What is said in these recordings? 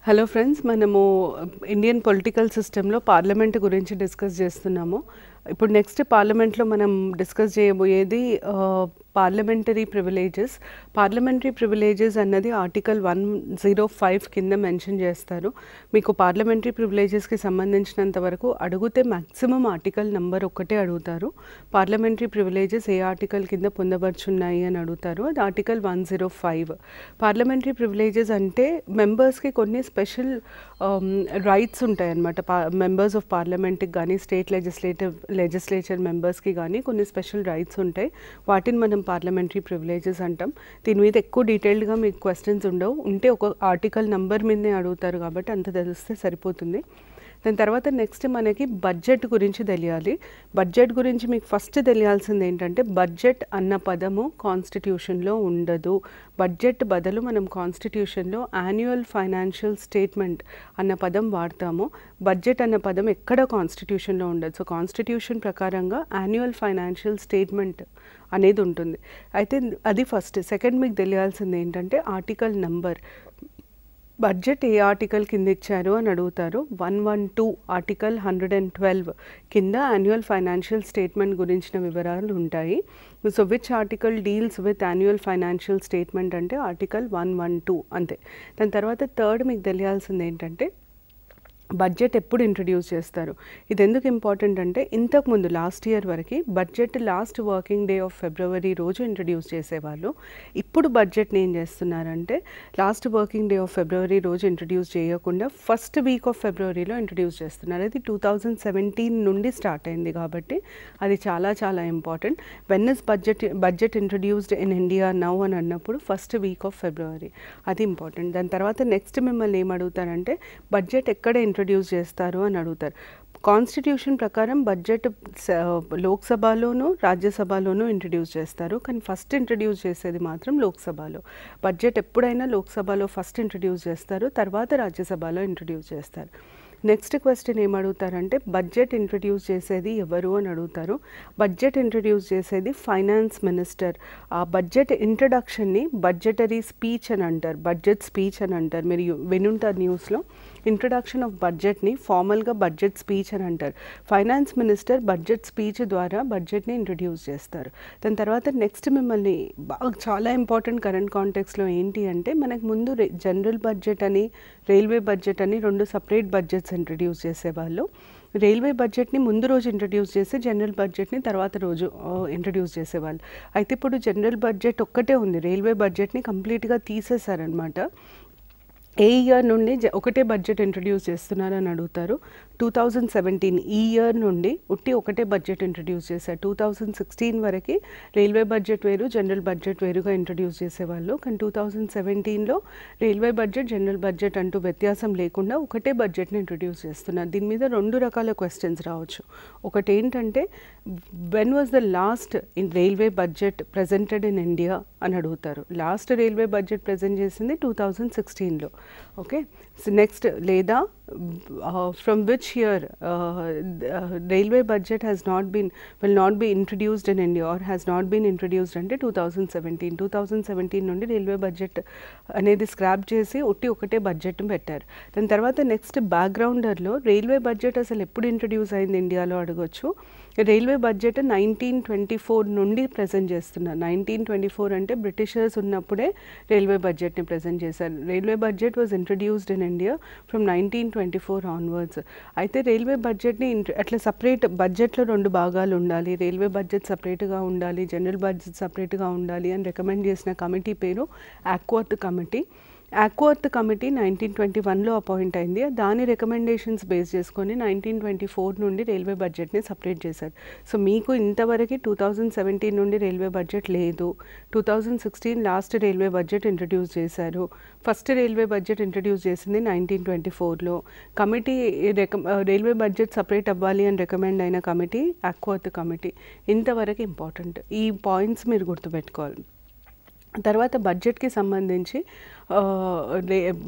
Hello friends, మనము Indian political సిస్టంలో parliament గురించి డిస్కస్ చేస్తున్నాము. ఇప్పుడు నెక్స్ట్ పార్లమెంట్లో మనం డిస్కస్ చేయబోయేది పార్లమెంటరీ ప్రివిలేజెస్. పార్లమెంటరీ ప్రివిలేజెస్ అన్నది ఆర్టికల్ 105 కింద మెన్షన్ చేస్తారు. మీకు పార్లమెంటరీ ప్రివిలేజెస్కి సంబంధించినంత వరకు అడిగితే మ్యాక్సిమం ఆర్టికల్ నెంబర్ ఒక్కటే అడుగుతారు. పార్లమెంటరీ ప్రివిలేజెస్ ఏ ఆర్టికల్ కింద పొందబడుచున్నాయి అని అడుగుతారు. అది ఆర్టికల్ 105. పార్లమెంటరీ ప్రివిలేజెస్ అంటే మెంబర్స్కి కొన్ని స్పెషల్ రైట్స్ ఉంటాయన్నమాట. మెంబర్స్ ఆఫ్ పార్లమెంట్కి కానీ స్టేట్ లెజిస్లేచర్ మెంబర్స్కి కానీ కొన్ని స్పెషల్ రైట్స్ ఉంటాయి. వాటిని మనం పార్లమెంటరీ ప్రివిలేజెస్ అంటాం. దీని మీద ఎక్కువ డీటెయిల్డ్గా మీకు క్వశ్చన్స్ ఉండవు. ఉంటే ఒక ఆర్టికల్ నంబర్ మీదనే అడుగుతారు కాబట్టి అంత తెలిస్తే సరిపోతుంది. దాని తర్వాత నెక్స్ట్ మనకి బడ్జెట్ గురించి తెలియాలి. బడ్జెట్ గురించి మీకు ఫస్ట్ తెలియాల్సింది ఏంటంటే, బడ్జెట్ అన్న పదము కాన్స్టిట్యూషన్లో ఉండదు. బడ్జెట్ బదులు మనం కాన్స్టిట్యూషన్లో యాన్యువల్ ఫైనాన్షియల్ స్టేట్మెంట్ అన్న పదం వాడతాము. బడ్జెట్ అన్న పదం ఎక్కడ కాన్స్టిట్యూషన్లో ఉండదు. సో కాన్స్టిట్యూషన్ ప్రకారంగా యాన్యువల్ ఫైనాన్షియల్ స్టేట్మెంట్ అనేది ఉంటుంది. అయితే అది ఫస్ట్. సెకండ్ మీకు తెలియాల్సింది ఏంటంటే ఆర్టికల్ నంబర్. బడ్జెట్ ఏ ఆర్టికల్ కింద ఇచ్చారు అని అడుగుతారు. 112 ఆర్టికల్ 112 కింద యాన్యువల్ ఫైనాన్షియల్ స్టేట్మెంట్ గురించిన వివరాలు ఉంటాయి. So which article deals with annual financial statement అంటే ఆర్టికల్ 112 అంతే. దాని తర్వాత థర్డ్ మీకు తెలియాల్సింది ఏంటంటే బడ్జెట్ ఎప్పుడు ఇంట్రడ్యూస్ చేస్తారు. ఇది ఎందుకు ఇంపార్టెంట్ అంటే, ఇంతకుముందు లాస్ట్ ఇయర్ వరకు budget last working day of February రోజు ఇంట్రడ్యూస్ చేసేవాళ్ళు. ఇప్పుడు బడ్జెట్ని ఏం చేస్తున్నారంటే last working day of February రోజు ఇంట్రడ్యూస్ చేయకుండా ఫస్ట్ వీక్ ఆఫ్ ఫిబ్రవరిలో ఇంట్రడ్యూస్ చేస్తున్నారు. అది 2017 నుండి స్టార్ట్ అయింది కాబట్టి అది చాలా చాలా important. When is budget introduced in India now అని అన్నప్పుడు ఫస్ట్ వీక్ ఆఫ్ ఫిబ్రవరి. అది ఇంపార్టెంట్. దాని తర్వాత నెక్స్ట్ మిమ్మల్ని ఏం అడుగుతారంటే బడ్జెట్ ఎక్కడ ఇంట్రడ్యూస్ చేస్తారు అని అడుగుతారు. కాన్స్టిట్యూషన్ ప్రకారం బడ్జెట్ లోక్సభలోనూ రాజ్యసభలోనూ ఇంట్రడ్యూస్ చేస్తారు. కానీ ఫస్ట్ ఇంట్రడ్యూస్ చేసేది మాత్రం లోక్సభలో. బడ్జెట్ ఎప్పుడైనా లోక్సభలో ఫస్ట్ ఇంట్రడ్యూస్ చేస్తారు, తర్వాత రాజ్యసభలో ఇంట్రడ్యూస్ చేస్తారు. నెక్స్ట్ క్వశ్చన్ ఏమడుగుతారంటే బడ్జెట్ ఇంట్రడ్యూస్ చేసేది ఎవరు అని అడుగుతారు. బడ్జెట్ ఇంట్రడ్యూస్ చేసేది ఫైనాన్స్ మినిస్టర్. ఆ బడ్జెట్ ఇంట్రడక్షన్ని బడ్జెటరీ స్పీచ్ అని అంటారు, బడ్జెట్ స్పీచ్ అని అంటారు. మీరు వినుంటారు న్యూస్లో. ఇంట్రడక్షన్ ఆఫ్ బడ్జెట్ని ఫార్మల్గా బడ్జెట్ స్పీచ్ అని అంటారు. ఫైనాన్స్ మినిస్టర్ బడ్జెట్ స్పీచ్ ద్వారా బడ్జెట్ని ఇంట్రడ్యూస్ చేస్తారు. దాని తర్వాత నెక్స్ట్ మిమ్మల్ని బాగా చాలా ఇంపార్టెంట్ కరెంట్ కాంటెక్స్లో ఏంటి అంటే, మనకు ముందు జనరల్ బడ్జెట్ అని రైల్వే బడ్జెట్ అని రెండు సపరేట్ బడ్జెట్స్ ఇంట్రడ్యూస్ చేసేవాళ్ళు. రైల్వే బడ్జెట్ని ముందు రోజు ఇంట్రడ్యూస్ చేసి జనరల్ బడ్జెట్ని తర్వాత రోజు ఇంట్రడ్యూస్ చేసేవాళ్ళు. అయితే ఇప్పుడు జనరల్ బడ్జెట్ ఒక్కటే ఉంది, రైల్వే బడ్జెట్ని కంప్లీట్గా తీసేశారనమాట. ఏ ఇయర్ నుండి ఒకటే బడ్జెట్ ఇంట్రడ్యూస్ చేస్తున్నారని అడుగుతారు. 2017 ఈ ఇయర్ నుండి ఉట్టి ఒకటే బడ్జెట్ ఇంట్రడ్యూస్ చేశారు. 2016 వరకు రైల్వే బడ్జెట్ వేరు, జనరల్ బడ్జెట్ వేరుగా ఇంట్రడ్యూస్ చేసేవాళ్ళు. కానీ 2017లో రైల్వే బడ్జెట్, జనరల్ బడ్జెట్ అంటూ వ్యత్యాసం లేకుండా ఒకటే బడ్జెట్ని ఇంట్రడ్యూస్ చేస్తున్నారు. దీని మీద రెండు రకాల క్వశ్చన్స్ రావచ్చు. ఒకటి ఏంటంటే, when was the last in railway budget presented in India అని అడుగుతారు. లాస్ట్ రైల్వే బడ్జెట్ ప్రజెంట్ చేసింది 2016లో. ఓకే. సో నెక్స్ట్, లేదా from which year railway budget will not be introduced in India or has not been introduced అంటే 2017 నుండి railway budget అనేది scrap చేసి ఒట్టి ఒకటే బడ్జెట్ని పెట్టారు. దాని తర్వాత నెక్స్ట్ బ్యాక్గ్రౌండర్లో రైల్వే బడ్జెట్ అసలు ఎప్పుడు ఇంట్రడ్యూస్ అయింది ఇండియాలో అడగొచ్చు. రైల్వే బడ్జెట్ 1924 నుండి ప్రజెంట్ చేస్తున్నారు. 1924 అంటే బ్రిటిషర్స్ ఉన్నప్పుడే రైల్వే బడ్జెట్ని ప్రజెంట్ చేశారు. Railway budget was introduced in India from 1924 onwards. అయితే రైల్వే బడ్జెట్ని అట్లా సపరేట్ బడ్జెట్లో రెండు భాగాలు ఉండాలి, రైల్వే బడ్జెట్ సపరేట్గా ఉండాలి, జనరల్ బడ్జెట్ సపరేట్గా ఉండాలి అని రికమెండ్ చేసిన కమిటీ పేరు ఆక్వర్త్ కమిటీ. ఆక్వర్త్ కమిటీ 1921లో అపాయింట్ అయింది. దాని రికమెండేషన్స్ బేస్ చేసుకొని 1924 నుండి రైల్వే బడ్జెట్ని సపరేట్ చేశారు. సో మీకు ఇంతవరకు 2017 నుండి రైల్వే బడ్జెట్ లేదు. 2016 లాస్ట్ రైల్వే బడ్జెట్ ఇంట్రడ్యూస్ చేశారు. ఫస్ట్ రైల్వే బడ్జెట్ ఇంట్రడ్యూస్ చేసింది 1924లో. కమిటీ రైల్వే బడ్జెట్ సపరేట్ అవ్వాలి అని రికమెండ్ అయిన కమిటీ ఆక్వర్త్ కమిటీ. ఇంతవరకు ఇంపార్టెంట్. ఈ పాయింట్స్ మీరు గుర్తుపెట్టుకోవాలి. తర్వాత బడ్జెట్కి సంబంధించి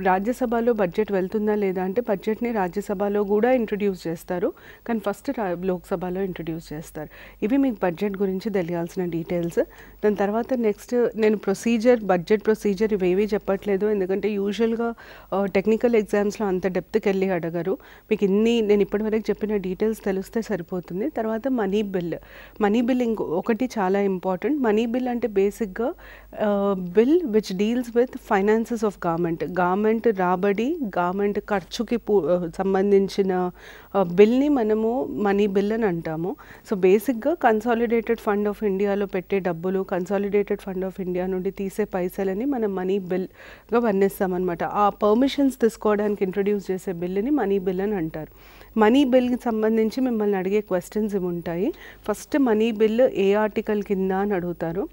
రాజ్యసభలో బడ్జెట్ వెళ్తుందా లేదా అంటే బడ్జెట్ని రాజ్యసభలో కూడా ఇంట్రడ్యూస్ చేస్తారు, కానీ ఫస్ట్ లోక్సభలో ఇంట్రడ్యూస్ చేస్తారు. ఇవి మీకు బడ్జెట్ గురించి తెలియాల్సిన డీటెయిల్స్. దాని తర్వాత నెక్స్ట్ నేను బడ్జెట్ ప్రొసీజర్ ఇవేవి చెప్పట్లేదు, ఎందుకంటే యూజువల్గా టెక్నికల్ ఎగ్జామ్స్లో అంత డెప్త్కి వెళ్ళి అడగరు. మీకు నేను ఇప్పటివరకు చెప్పిన డీటెయిల్స్ తెలిస్తే సరిపోతుంది. తర్వాత మనీ బిల్ ఒకటి చాలా ఇంపార్టెంట్. మనీ బిల్ అంటే బేసిక్గా bill which deals with finances of government రాబడి, గవర్నమెంట్ ఖర్చుకి సంబంధించిన బిల్ని మనము మనీ బిల్ అని అంటాము. సో బేసిక్గా కన్సాలిడేటెడ్ ఫండ్ ఆఫ్ ఇండియాలో పెట్టే డబ్బులు, కన్సాలిడేటెడ్ ఫండ్ ఆఫ్ ఇండియా నుండి తీసే పైసలని మనం మనీ బిల్గా వర్ణిస్తామన్నమాట. ఆ పర్మిషన్స్ తీసుకోవడానికి ఇంట్రడ్యూస్ చేసే బిల్లుని మనీ బిల్ అని అంటారు. మనీ బిల్కి సంబంధించి మిమ్మల్ని అడిగే క్వశ్చన్స్ ఇవి ఉంటాయి. ఫస్ట్ మనీ బిల్ ఏ ఆర్టికల్ కింద అని అడుగుతారు.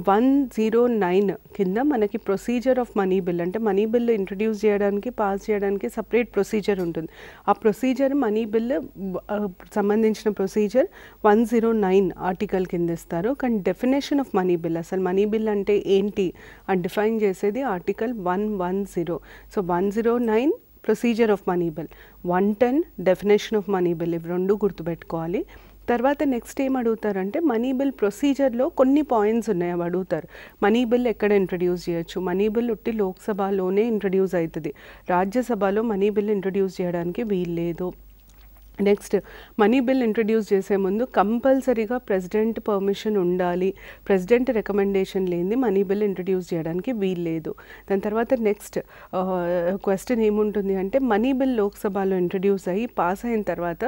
109 కింద మనకి ప్రొసీజర్ ఆఫ్ మనీ బిల్, అంటే మనీ బిల్ ఇంట్రడ్యూస్ చేయడానికి, పాస్ చేయడానికి సపరేట్ ప్రొసీజర్ ఉంటుంది. ఆ ప్రొసీజర్ మనీ బిల్ సంబంధించిన ప్రొసీజర్ 109 ఆర్టికల్ కింద ఇస్తారు. కానీ డెఫినేషన్ ఆఫ్ మనీ బిల్, అసలు మనీ బిల్ అంటే ఏంటి అని డిఫైన్ చేసేది article 110. So 109 procedure of money bill, 110 definition of money bill. ఇవి రెండు గుర్తుపెట్టుకోవాలి. తర్వాత నెక్స్ట్ ఏం అడుగుతారంటే మనీ బిల్ ప్రొసీజర్లో కొన్ని పాయింట్స్ ఉన్నాయి, అవి అడుగుతారు. మనీ బిల్ ఎక్కడ ఇంట్రడ్యూస్ చేయొచ్చు? మనీ బిల్ ఉట్టి లోక్సభలోనే ఇంట్రడ్యూస్ అవుతుంది, రాజ్యసభలో మనీ బిల్ ఇంట్రడ్యూస్ చేయడానికి వీల్లేదు. నెక్స్ట్ మనీ బిల్ ఇంట్రడ్యూస్ చేసే ముందు కంపల్సరీగా ప్రెసిడెంట్ పర్మిషన్ ఉండాలి, ప్రెసిడెంట్ రికమెండేషన్ లేనిది మనీ బిల్ ఇంట్రడ్యూస్ చేయడానికి వీల్లేదు. దాని తర్వాత నెక్స్ట్ క్వశ్చన్ ఏముంటుంది అంటే మనీ బిల్ లోక్సభలో ఇంట్రడ్యూస్ అయ్యి పాస్ అయిన తర్వాత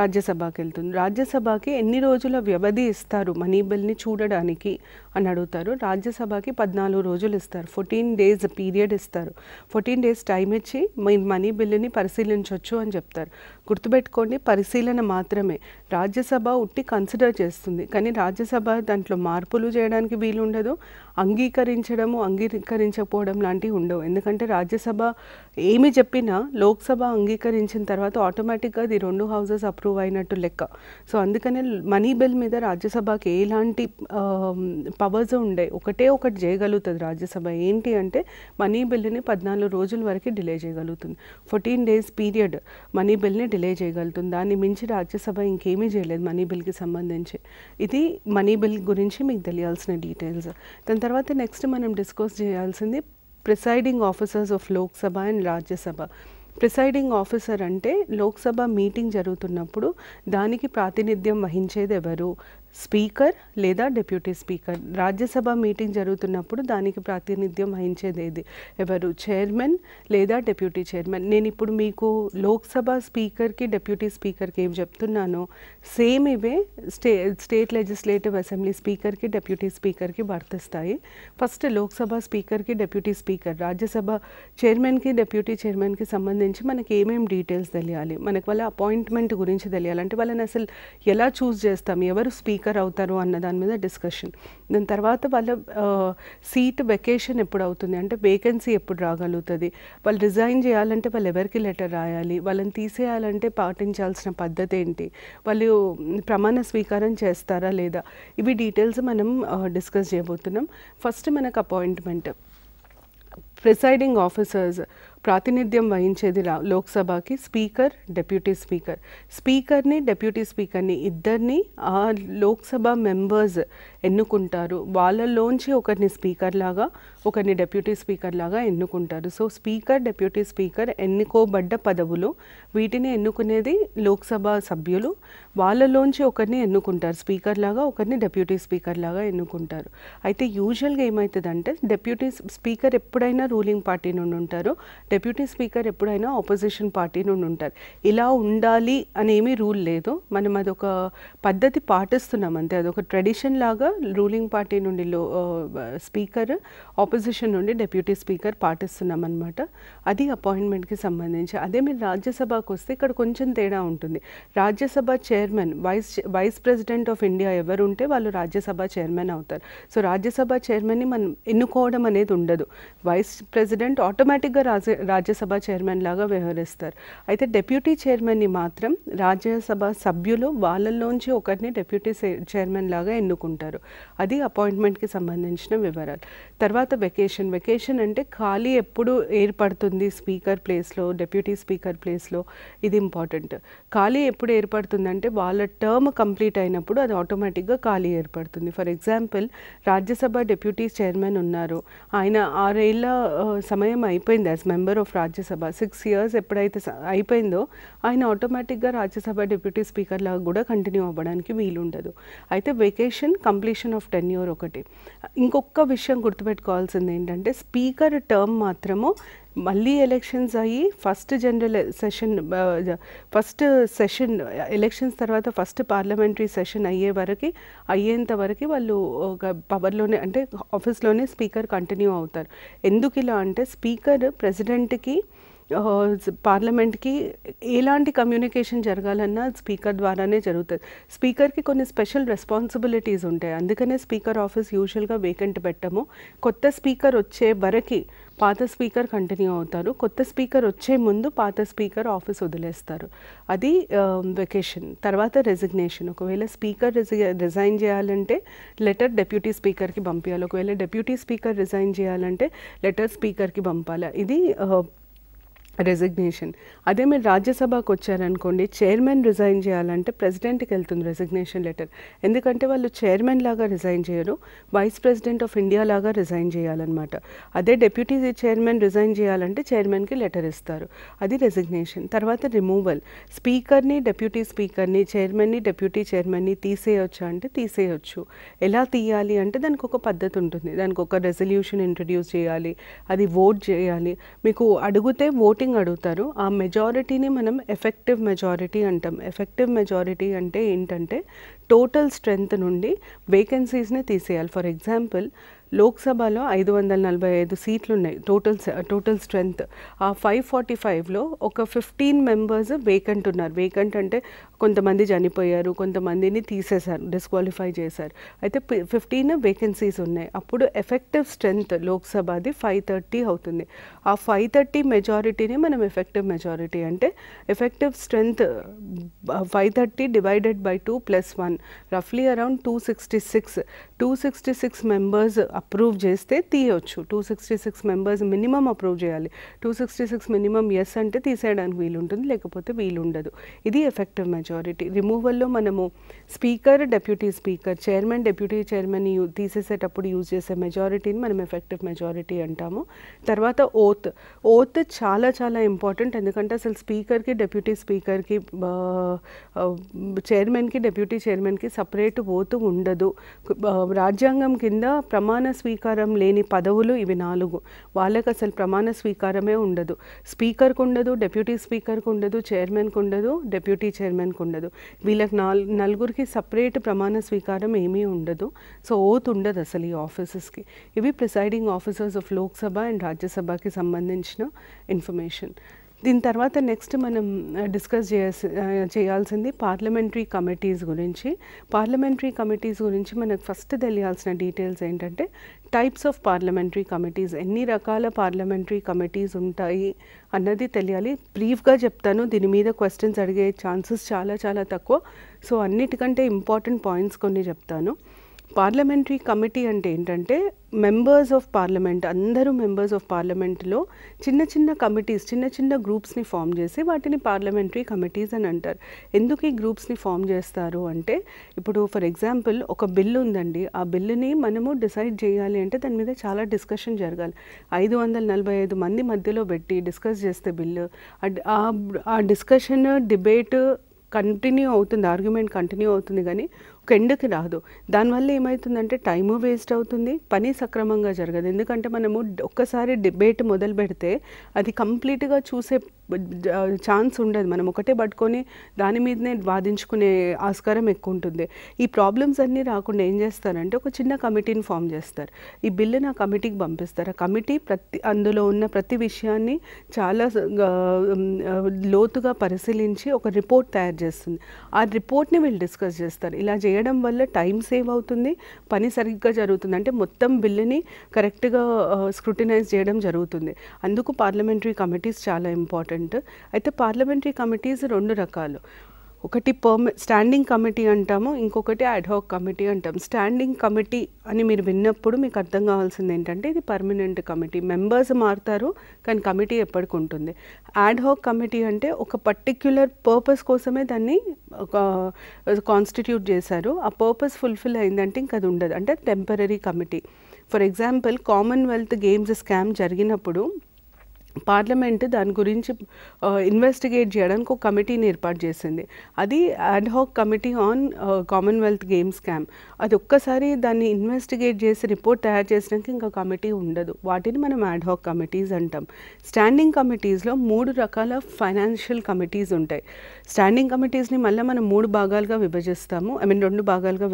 రాజ్యసభకి వెళ్తుంది. రాజ్యసభకి ఎన్ని రోజుల వ్యవధి ఇస్తారు మనీ బిల్ని చూడడానికి అని అడుగుతారు. రాజ్యసభకి 14 రోజులు ఇస్తారు, 14 days పీరియడ్ ఇస్తారు. 14 days టైం ఇచ్చి మనీ బిల్లుని పరిశీలించవచ్చు అని చెప్తారు. గుర్తుపెట్టుకోండి, పరిశీలన మాత్రమే. రాజ్యసభ ఉట్టి కన్సిడర్ చేస్తుంది, కానీ రాజ్యసభ దాంట్లో మార్పులు చేయడానికి వీలు ఉండదు, అంగీకరించకపోవడం లాంటివి ఉండవు. ఎందుకంటే రాజ్యసభ ఏమి చెప్పినా లోక్సభ అంగీకరించిన తర్వాత ఆటోమేటిక్గా అది 2 houses అప్రూవ్ అయినట్టు లెక్క. సో అందుకనే మనీ బిల్ మీద రాజ్యసభకి ఎలాంటి పవర్స్ ఉండవు. ఒకటి చేయగలుగుతుంది రాజ్యసభ, ఏంటి అంటే మనీ బిల్ని 14 రోజుల వరకు డిలే చేయగలుగుతుంది. 14 days పీరియడ్ మనీ బిల్ని డిలే చేయగలుగుతుంది. దాన్ని మించి రాజ్యసభ ఇంకేమీ చేయలేదు మనీ బిల్కి సంబంధించి. ఇది మనీ బిల్ గురించి మీకు తెలియాల్సిన డీటెయిల్స్. దాని తర్వాత నెక్స్ట్ మనం డిస్కస్ చేయాల్సింది presiding officers of Lok Sabha and Rajya Sabha. Presiding officer అంటే లోక్సభ మీటింగ్ జరుగుతున్నప్పుడు దానికి ప్రాతినిధ్యం వహించేది ఎవరు? స్పీకర్ లేదా డిప్యూటీ స్పీకర్. రాజ్యసభ మీటింగ్ జరుగుతున్నప్పుడు దానికి ప్రాతినిధ్యం వహించేది ఎవరు? చైర్మన్ లేదా డిప్యూటీ చైర్మన్. నేను ఇప్పుడు మీకు లోక్సభ స్పీకర్కి డిప్యూటీ స్పీకర్కి ఏం చెప్తున్నానో సేమ్ ఇవే స్టేట్ లెజిస్లేటివ్ అసెంబ్లీ స్పీకర్కి డిప్యూటీ స్పీకర్కి వర్తిస్తాయి. ఫస్ట్ లోక్సభ స్పీకర్కి డిప్యూటీ స్పీకర్, రాజ్యసభ చైర్మన్కి డిప్యూటీ చైర్మన్కి సంబంధించి మనకి ఏమేమి డీటెయిల్స్ తెలియాలి, మనకి వాళ్ళ అపాయింట్మెంట్ గురించి తెలియాలి, అంటే వాళ్ళని అసలు ఎలా చూస్ చేస్తాం, ఎవరు స్పీకర్ అవుతారు అన్న దాని మీద డిస్కషన్. దాని తర్వాత వాళ్ళ సీట్ వెకేషన్ ఎప్పుడు అవుతుంది, అంటే వేకెన్సీ ఎప్పుడు రాగలుగుతుంది, వాళ్ళు రిజైన్ చేయాలంటే వాళ్ళు ఎవరికి లెటర్ రాయాలి, వాళ్ళని తీసేయాలంటే పాటించాల్సిన పద్ధతి ఏంటి, వాళ్ళు ప్రమాణ స్వీకారం చేస్తారా లేదా, ఇవి డీటెయిల్స్ మనం డిస్కస్ చేయబోతున్నాం. ఫస్ట్ మనకు అపాయింట్మెంట్. ప్రిసైడింగ్ ఆఫీసర్స్ ప్రాతినిధ్యం వహించేది లోక్సభకి స్పీకర్, డిప్యూటీ స్పీకర్. స్పీకర్ని డిప్యూటీ స్పీకర్ని ఇద్దరిని ఆ లోక్సభ మెంబర్స్ ఎన్నుకుంటారు. వాళ్ళలోంచి ఒకరిని స్పీకర్ లాగా ఒకరిని డిప్యూటీ స్పీకర్ లాగా ఎన్నుకుంటారు. సో స్పీకర్, డిప్యూటీ స్పీకర్ ఎన్నుకోబడ్డ పదవులు. వీటిని ఎన్నుకునేది లోక్సభ సభ్యులు. వాళ్ళలోంచి ఒకరిని ఎన్నుకుంటారు స్పీకర్ లాగా, ఒకరిని డిప్యూటీ స్పీకర్ లాగా ఎన్నుకుంటారు. అయితే యూజువల్గా ఏమవుతుందంటే డిప్యూటీ స్పీకర్ ఎప్పుడైనా రూలింగ్ పార్టీ నుండి ఉంటారు, డిప్యూటీ స్పీకర్ ఎప్పుడైనా ఆపోజిషన్ పార్టీ నుండి ఉంటారు. ఇలా ఉండాలి అనేమీ రూల్ లేదు, మనం అదొక పద్ధతి పాటిస్తున్నాం అంతే, అదొక ట్రెడిషన్ లాగా రూలింగ్ పార్టీ నుండి స్పీకర్, ఆపోజిషన్ నుండి డిప్యూటీ స్పీకర్ పాటిస్తున్నాం అనమాట. అది అపాయింట్మెంట్కి సంబంధించి. అదే మీరు రాజ్యసభకు వస్తే ఇక్కడ కొంచెం తేడా ఉంటుంది. Rajya Sabha chairman, vice president of India ఎవరు ఉంటే వాళ్ళు రాజ్యసభ చైర్మన్ అవుతారు. సో రాజ్యసభ చైర్మన్ని మనం ఎన్నుకోవడం అనేది ఉండదు. వైస్ ప్రెసిడెంట్ ఆటోమేటిక్గా రాజ్యసభ చైర్మన్ లాగా వ్యవహరిస్తారు. అయితే డెప్యూటీ చైర్మన్ని మాత్రం రాజ్యసభ సభ్యులు వాళ్ళల్లోంచి ఒకరిని డెప్యూటీ చైర్మన్ లాగా ఎన్నుకుంటారు. అది అపాయింట్మెంట్కి సంబంధించిన వివరాలు. తర్వాత వెకేషన్ అంటే ఖాళీ ఎప్పుడు ఏర్పడుతుంది స్పీకర్ ప్లేస్లో, డెప్యూటీ స్పీకర్ ప్లేస్లో, ఇది ఇంపార్టెంట్. ఖాళీ ఎప్పుడు ఏర్పడుతుందంటే వాళ్ళ టర్మ్ కంప్లీట్ అయినప్పుడు అది ఆటోమేటిక్గా ఖాళీ ఏర్పడుతుంది. For example Rajya Sabha deputy chairman ఉన్నారు, ఆయన 6 ఏళ్ళ సమయం అయిపోయింది as member of Rajya Sabha. 6 years ఎప్పుడైతే అయిపోయిందో ఆయన ఆటోమేటిక్గా రాజ్యసభ డిప్యూటీ స్పీకర్ లాగా కూడా కంటిన్యూ అవ్వడానికి వీలుండదు. అయితే వెకేషన్, కంప్లీషన్ ఆఫ్ టెన్యూర్ ఒకటి. ఇంకొక విషయం గుర్తుపెట్టుకోవాల్సింది ఏంటంటే స్పీకర్ టర్మ్ మాత్రము మళ్ళీ ఎలక్షన్స్ అయ్యి ఫస్ట్ సెషన్ ఎలక్షన్స్ తర్వాత ఫస్ట్ పార్లమెంటరీ సెషన్ అయ్యేంత వరకు వాళ్ళు ఒక పవర్లోనే అంటే ఆఫీస్లోనే స్పీకర్ కంటిన్యూ అవుతారు. ఎందుకు ఇలా అంటే స్పీకర్ ప్రెసిడెంట్కి పార్లమెంట్కి ఎలాంటి కమ్యూనికేషన్ జరగాలన్నా స్పీకర్ ద్వారానే జరుగుతుంది. స్పీకర్కి కొన్ని స్పెషల్ రెస్పాన్సిబిలిటీస్ ఉంటాయి. అందుకనే స్పీకర్ ఆఫీస్ యూజువల్గా వేకెంట్ పెట్టము. కొత్త స్పీకర్ వచ్చే వరకు పాత స్పీకర్ కంటిన్యూ అవుతారు. కొత్త స్పీకర్ వచ్చే ముందు పాత స్పీకర్ ఆఫీస్ వదిలేస్తారు. అది వెకేషన్. తర్వాత రెసిగ్నేషన్. ఒకవేళ స్పీకర్ రిజైన్ చేయాలంటే లెటర్ డెప్యూటీ స్పీకర్కి పంపించాలి. ఒకవేళ డెప్యూటీ స్పీకర్ రిజైన్ చేయాలంటే లెటర్ స్పీకర్కి పంపాలి. ఇది రెసిగ్నేషన్. అదే మీరు రాజ్యసభకు వచ్చారనుకోండి, చైర్మన్ రిజైన్ చేయాలంటే ప్రెసిడెంట్కి వెళ్తుంది రెసిగ్నేషన్ లెటర్. ఎందుకంటే వాళ్ళు చైర్మన్ లాగా రిజైన్ చేయరు, వైస్ ప్రెసిడెంట్ ఆఫ్ ఇండియా లాగా రిజైన్ చేయాలన్నమాట. అదే డెప్యూటీ చైర్మన్ రిజైన్ చేయాలంటే చైర్మన్కి లెటర్ ఇస్తారు. అది రెసిగ్నేషన్. తర్వాత రిమూవల్. స్పీకర్ని, డెప్యూటీ స్పీకర్ని, చైర్మన్ని, డెప్యూటీ చైర్మన్ని తీసేయొచ్చు అంటే తీసేయొచ్చు. ఎలా తీయాలి అంటే దానికి ఒక పద్ధతి ఉంటుంది. దానికి ఒక రెజల్యూషన్ ఇంట్రడ్యూస్ చేయాలి, అది ఓట్ చేయాలి. మీకు అడిగితే ఓటింగ్ అడుగుతారు. ఆ మెజారిటీని మనం ఎఫెక్టివ్ మెజారిటీ అంటాం. ఎఫెక్టివ్ మెజారిటీ అంటే ఏంటంటే టోటల్ స్ట్రెంత్ నుండి వేకెన్సీస్ని తీసేయాలి. ఫర్ ఎగ్జాంపుల్ లోక్సభలో 545 సీట్లు ఉన్నాయి టోటల్ స్ట్రెంత్. ఆ 545లో ఒక 15 మెంబర్స్ వేకెంట్ ఉన్నారు. వేకెంట్ అంటే కొంతమంది చనిపోయారు, కొంతమందిని తీసేశారు, డిస్క్వాలిఫై చేశారు. అయితే 15 వేకెన్సీస్ ఉన్నాయి. అప్పుడు ఎఫెక్టివ్ స్ట్రెంత్ లోక్సభది 530 అవుతుంది. ఆ 530 మెజారిటీని మనం ఎఫెక్టివ్ మెజారిటీ అంటే ఎఫెక్టివ్ స్ట్రెంత్ 530 డివైడెడ్ బై 2 + 1 రఫ్లీ అరౌండ్ 266 మెంబర్స్ అప్రూవ్ చేస్తే తీయొచ్చు. 266 మెంబర్స్ మినిమం అప్రూవ్ చేయాలి. 266 మినిమం ఎస్ అంటే తీసేయడానికి వీలుంటుంది, లేకపోతే వీలుండదు. ఇది ఎఫెక్టివ్ మెజారిటీ. రిమూవల్లో మనము speaker, deputy speaker, chairman, deputy chairman తీసేసేటప్పుడు యూజ్ చేసే మెజారిటీని మనం ఎఫెక్టివ్ మెజారిటీ అంటాము. తర్వాత ఓత్ చాలా చాలా ఇంపార్టెంట్. ఎందుకంటే అసలు స్పీకర్కి, డెప్యూటీ స్పీకర్కి, చైర్మన్కి, డెప్యూటీ చైర్మన్కి సపరేట్ ఓత్ ఉండదు. రాజ్యాంగం కింద ప్రమాణ స్వీకారం లేని పదవులు ఇవి 4. వాళ్ళకి అసలు ప్రమాణ స్వీకారమే ఉండదు. స్పీకర్కు ఉండదు, డెప్యూటీ స్పీకర్కు ఉండదు, చైర్మన్కు ఉండదు, డెప్యూటీ చైర్మన్కు ఉండదు. వీళ్ళకి నలుగురికి సపరేట్ ప్రమాణ స్వీకారం ఏమీ ఉండదు. సో ఓత్ ఉండదు అసలు ఈ ఆఫీసెస్కి. ఇవి presiding officers of Lok Sabha and రాజ్యసభకి సంబంధించిన ఇన్ఫర్మేషన్. దీని తర్వాత నెక్స్ట్ మనం డిస్కస్ చేయాల్సింది పార్లమెంటరీ కమిటీస్ గురించి. పార్లమెంటరీ కమిటీస్ గురించి మనకు ఫస్ట్ తెలియాల్సిన డీటెయిల్స్ ఏంటంటే టైప్స్ ఆఫ్ పార్లమెంటరీ కమిటీస్, ఎన్ని రకాల పార్లమెంటరీ కమిటీస్ ఉంటాయి అన్నది తెలియాలి. బ్రీఫ్గా చెప్తాను, దీని మీద క్వశ్చన్స్ అడిగే ఛాన్సెస్ చాలా చాలా తక్కువ. సో అన్నిటికంటే ఇంపార్టెంట్ పాయింట్స్ కొన్ని చెప్తాను. పార్లమెంటరీ కమిటీ అంటే ఏంటంటే మెంబర్స్ ఆఫ్ పార్లమెంట్, అందరూ మెంబర్స్ ఆఫ్ పార్లమెంట్లో చిన్న చిన్న కమిటీస్, చిన్న చిన్న గ్రూప్స్ని ఫామ్ చేసి వాటిని పార్లమెంటరీ కమిటీస్ అని అంటారు. ఎందుకు ఈ గ్రూప్స్ని ఫామ్ చేస్తారు అంటే, ఇప్పుడు ఫర్ ఎగ్జాంపుల్ ఒక బిల్లు ఉందండి, ఆ బిల్లుని మనము డిసైడ్ చేయాలి అంటే దాని మీద చాలా డిస్కషన్ జరగాలి. 545 మంది మధ్యలో పెట్టి డిస్కస్ చేస్తే బిల్లు, ఆ డిస్కషన్, డిబేట్ కంటిన్యూ అవుతుంది, ఆర్గ్యుమెంట్ కంటిన్యూ అవుతుంది, కానీ ఒక ఎండ్కి రాదు. దానివల్ల ఏమవుతుందంటే టైము వేస్ట్ అవుతుంది, పని సక్రమంగా జరగదు. ఎందుకంటే మనము ఒక్కసారి డిబేట్ మొదలు పెడితే అది కంప్లీట్గా చూసే ఛాన్స్ ఉండదు. మనం ఒకటే పట్టుకొని దాని మీదనే వాదించుకునే ఆస్కారం ఎక్కువ ఉంటుంది. ఈ ప్రాబ్లమ్స్ అన్నీ రాకుండా ఏం చేస్తారంటే ఒక చిన్న కమిటీని ఫామ్ చేస్తారు. ఈ బిల్లుని ఆ కమిటీకి పంపిస్తారు. ఆ కమిటీ అందులో ఉన్న ప్రతి విషయాన్ని చాలా లోతుగా పరిశీలించి ఒక రిపోర్ట్ తయారు చేస్తుంది. ఆ రిపోర్ట్ని వీళ్ళు డిస్కస్ చేస్తారు. ఇలా చేయాలి, చేయడం వల్ల టైం సేవ్ అవుతుంది, పని సరిగ్గా జరుగుతుంది, అంటే మొత్తం బిల్లుని కరెక్ట్గా స్క్రూటినైజ్ చేయడం జరుగుతుంది. అందుకు పార్లమెంటరీ కమిటీస్ చాలా ఇంపార్టెంట్. అయితే పార్లమెంటరీ కమిటీస్ 2 రకాలు. ఒకటి స్టాండింగ్ కమిటీ అంటాము, ఇంకొకటి అడ్హాక్ కమిటీ అంటాం. స్టాండింగ్ కమిటీ అని మీరు విన్నప్పుడు మీకు అర్థం కావాల్సింది ఏంటంటే ఇది పర్మనెంట్ కమిటీ, మెంబర్స్ మారుతారు కానీ కమిటీ ఎప్పటికి ఉంటుంది. అడ్హాక్ కమిటీ అంటే ఒక పర్టిక్యులర్ పర్పస్ కోసమే దాన్ని కాన్స్టిట్యూట్ చేశారు. ఆ పర్పస్ ఫుల్ఫిల్ అయిందంటే ఇంక అది ఉండదు, అంటే temporary committee. For example Commonwealth games scam జరిగినప్పుడు పార్లమెంట్ దాని గురించి ఇన్వెస్టిగేట్ చేయడానికి ఒక కమిటీని ఏర్పాటు చేసింది. అది ad hoc committee on Commonwealth games scam. అది ఒక్కసారి దాన్ని ఇన్వెస్టిగేట్ చేసి రిపోర్ట్ తయారు చేసినాక ఇంకా కమిటీ ఉండదు. వాటిని మనం అడ్హాక్ కమిటీస్ అంటాం. స్టాండింగ్ కమిటీస్లో 3 రకాల ఫైనాన్షియల్ కమిటీస్ ఉంటాయి. స్టాండింగ్ కమిటీస్ని మళ్ళీ మనం 3 భాగాలుగా విభజిస్తాము, 2 భాగాలుగా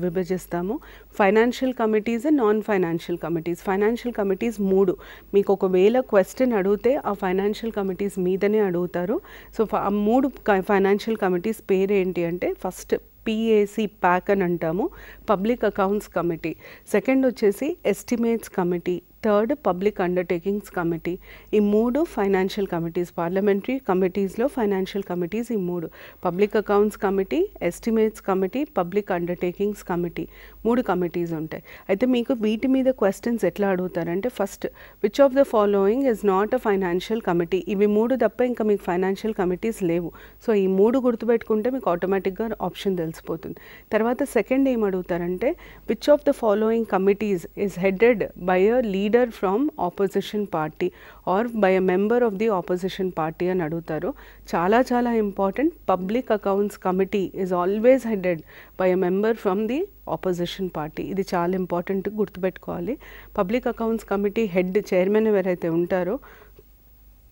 విభజిస్తాము. Financial committees, non financial committees. Financial committees 3. మీకు ఒకవేళ క్వశ్చన్ అడిగితే ఆ ఫైనాన్షియల్ కమిటీస్ మీదనే అడుగుతారు. సో ఆ 3 ఫైనాన్షియల్ కమిటీస్ పేరు ఏంటి అంటే, ఫస్ట్ PAC అని అంటాము, పబ్లిక్ అకౌంట్స్ కమిటీ. సెకండ్ వచ్చేసి estimates committee. Third public undertakings committee. ఈ 3 ఫైనాన్షియల్ కమిటీస్. పార్లమెంటరీ కమిటీస్లో ఫైనాన్షియల్ కమిటీస్ ఈ 3: public accounts committee, estimates committee, public undertakings committee. 3 committees ఉంటాయి. అయితే మీకు వీటి మీద క్వశ్చన్స్ ఎట్లా అడుగుతారంటే, first which of the following is not a financial committee. ఇవి 3 తప్ప ఇంకా మీకు ఫైనాన్షియల్ కమిటీస్ లేవు. సో ఈ 3 గుర్తుపెట్టుకుంటే మీకు ఆటోమేటిక్గా ఆప్షన్ తెలిసిపోతుంది. తర్వాత సెకండ్ ఏం అడుగుతారంటే, which of the following committees is headed by a leader from opposition party or by a member of the opposition party అని అడుగుతారు. చాలా important. Public accounts committee is always headed by a member from the opposition party. ఇది చాలా important, గుర్తుపెట్టుకోవాలి. Public accounts committee head, chairman ఎవరైతే ఉంటారో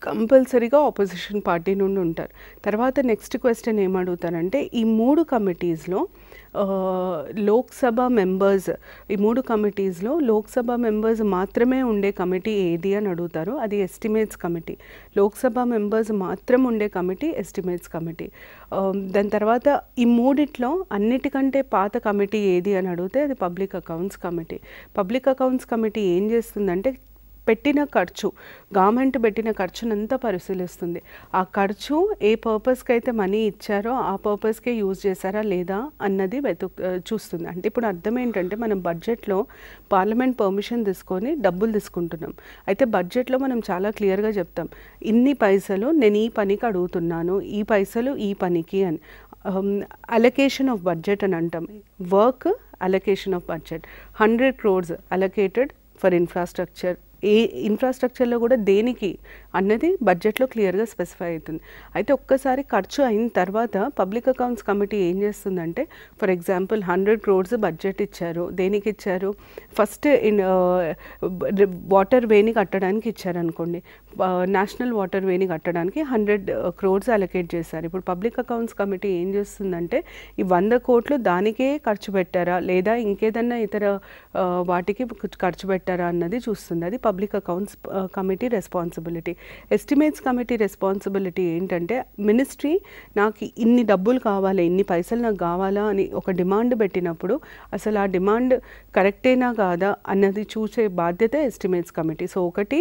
కంపల్సరీగా opposition party నుండి ఉంటారు. తర్వాత నెక్స్ట్ క్వశ్చన్ ఏమడుగుతారంటే, ఈ 3 కమిటీస్లో లోక్సభ మెంబర్స్, ఈ 3 కమిటీస్లో లోక్సభ మెంబర్స్ మాత్రమే ఉండే కమిటీ ఏది అని అడుగుతారు. అది ఎస్టిమేట్స్ కమిటీ. లోక్సభ మెంబర్స్ మాత్రం ఉండే కమిటీ ఎస్టిమేట్స్ కమిటీ. దాని తర్వాత ఈ 3 అన్నిటికంటే పాత కమిటీ ఏది అని అడిగితే అది public accounts committee. Public accounts committee ఏం చేస్తుందంటే, పెట్టిన ఖర్చు, గవర్నమెంట్ పెట్టిన ఖర్చునంతా పరిశీలిస్తుంది. ఆ ఖర్చు ఏ పర్పస్కి అయితే మనీ ఇచ్చారో ఆ పర్పస్కే యూజ్ చేశారా లేదా అన్నది చూస్తుంది. అంటే ఇప్పుడు అర్థం ఏంటంటే, మనం బడ్జెట్లో పార్లమెంట్ పర్మిషన్ తీసుకొని డబ్బులు తీసుకుంటున్నాం. అయితే బడ్జెట్లో మనం చాలా క్లియర్గా చెప్తాం, ఇన్ని పైసలు నేను ఈ పనికి అడుగుతున్నాను, ఈ పైసలు ఈ పనికి అని. అలొకేషన్ ఆఫ్ బడ్జెట్ అని అంటాం. Work allocation of budget. 100 crores allocated for infrastructure. ఏ ఇన్ఫ్రాస్ట్రక్చర్లో కూడా దేనికి అన్నది బడ్జెట్లో క్లియర్గా స్పెసిఫై అవుతుంది. అయితే ఒక్కసారి ఖర్చు అయిన తర్వాత పబ్లిక్ అకౌంట్స్ కమిటీ ఏం చేస్తుందంటే, ఫర్ ఎగ్జాంపుల్ 100 crores బడ్జెట్ ఇచ్చారు. దేనికి ఇచ్చారు? ఫస్ట్ వాటర్ వేని కట్టడానికి ఇచ్చారనుకోండి, నేషనల్ వాటర్ వేని కట్టడానికి 100 crores అలొకేట్ చేశారు. ఇప్పుడు పబ్లిక్ అకౌంట్స్ కమిటీ ఏం చేస్తుందంటే, ఈ 100 crores దానికే ఖర్చు పెట్టారా లేదా ఇంకేదన్నా ఇతర వాటికి ఖర్చు పెట్టారా అన్నది చూస్తుంది. అది public accounts committee responsibility. Estimates committee responsibility ఏంటంటే, మినిస్ట్రీ నాకు ఇన్ని డబ్బులు కావాలి, ఇన్ని పైసలు నాకు కావాలా అని ఒక డిమాండ్ పెట్టినప్పుడు అసలు ఆ డిమాండ్ కరెక్టేనా కాదా అన్నది చూసే బాధ్యత ఎస్టిమేట్స్ కమిటీ. సో ఒకటి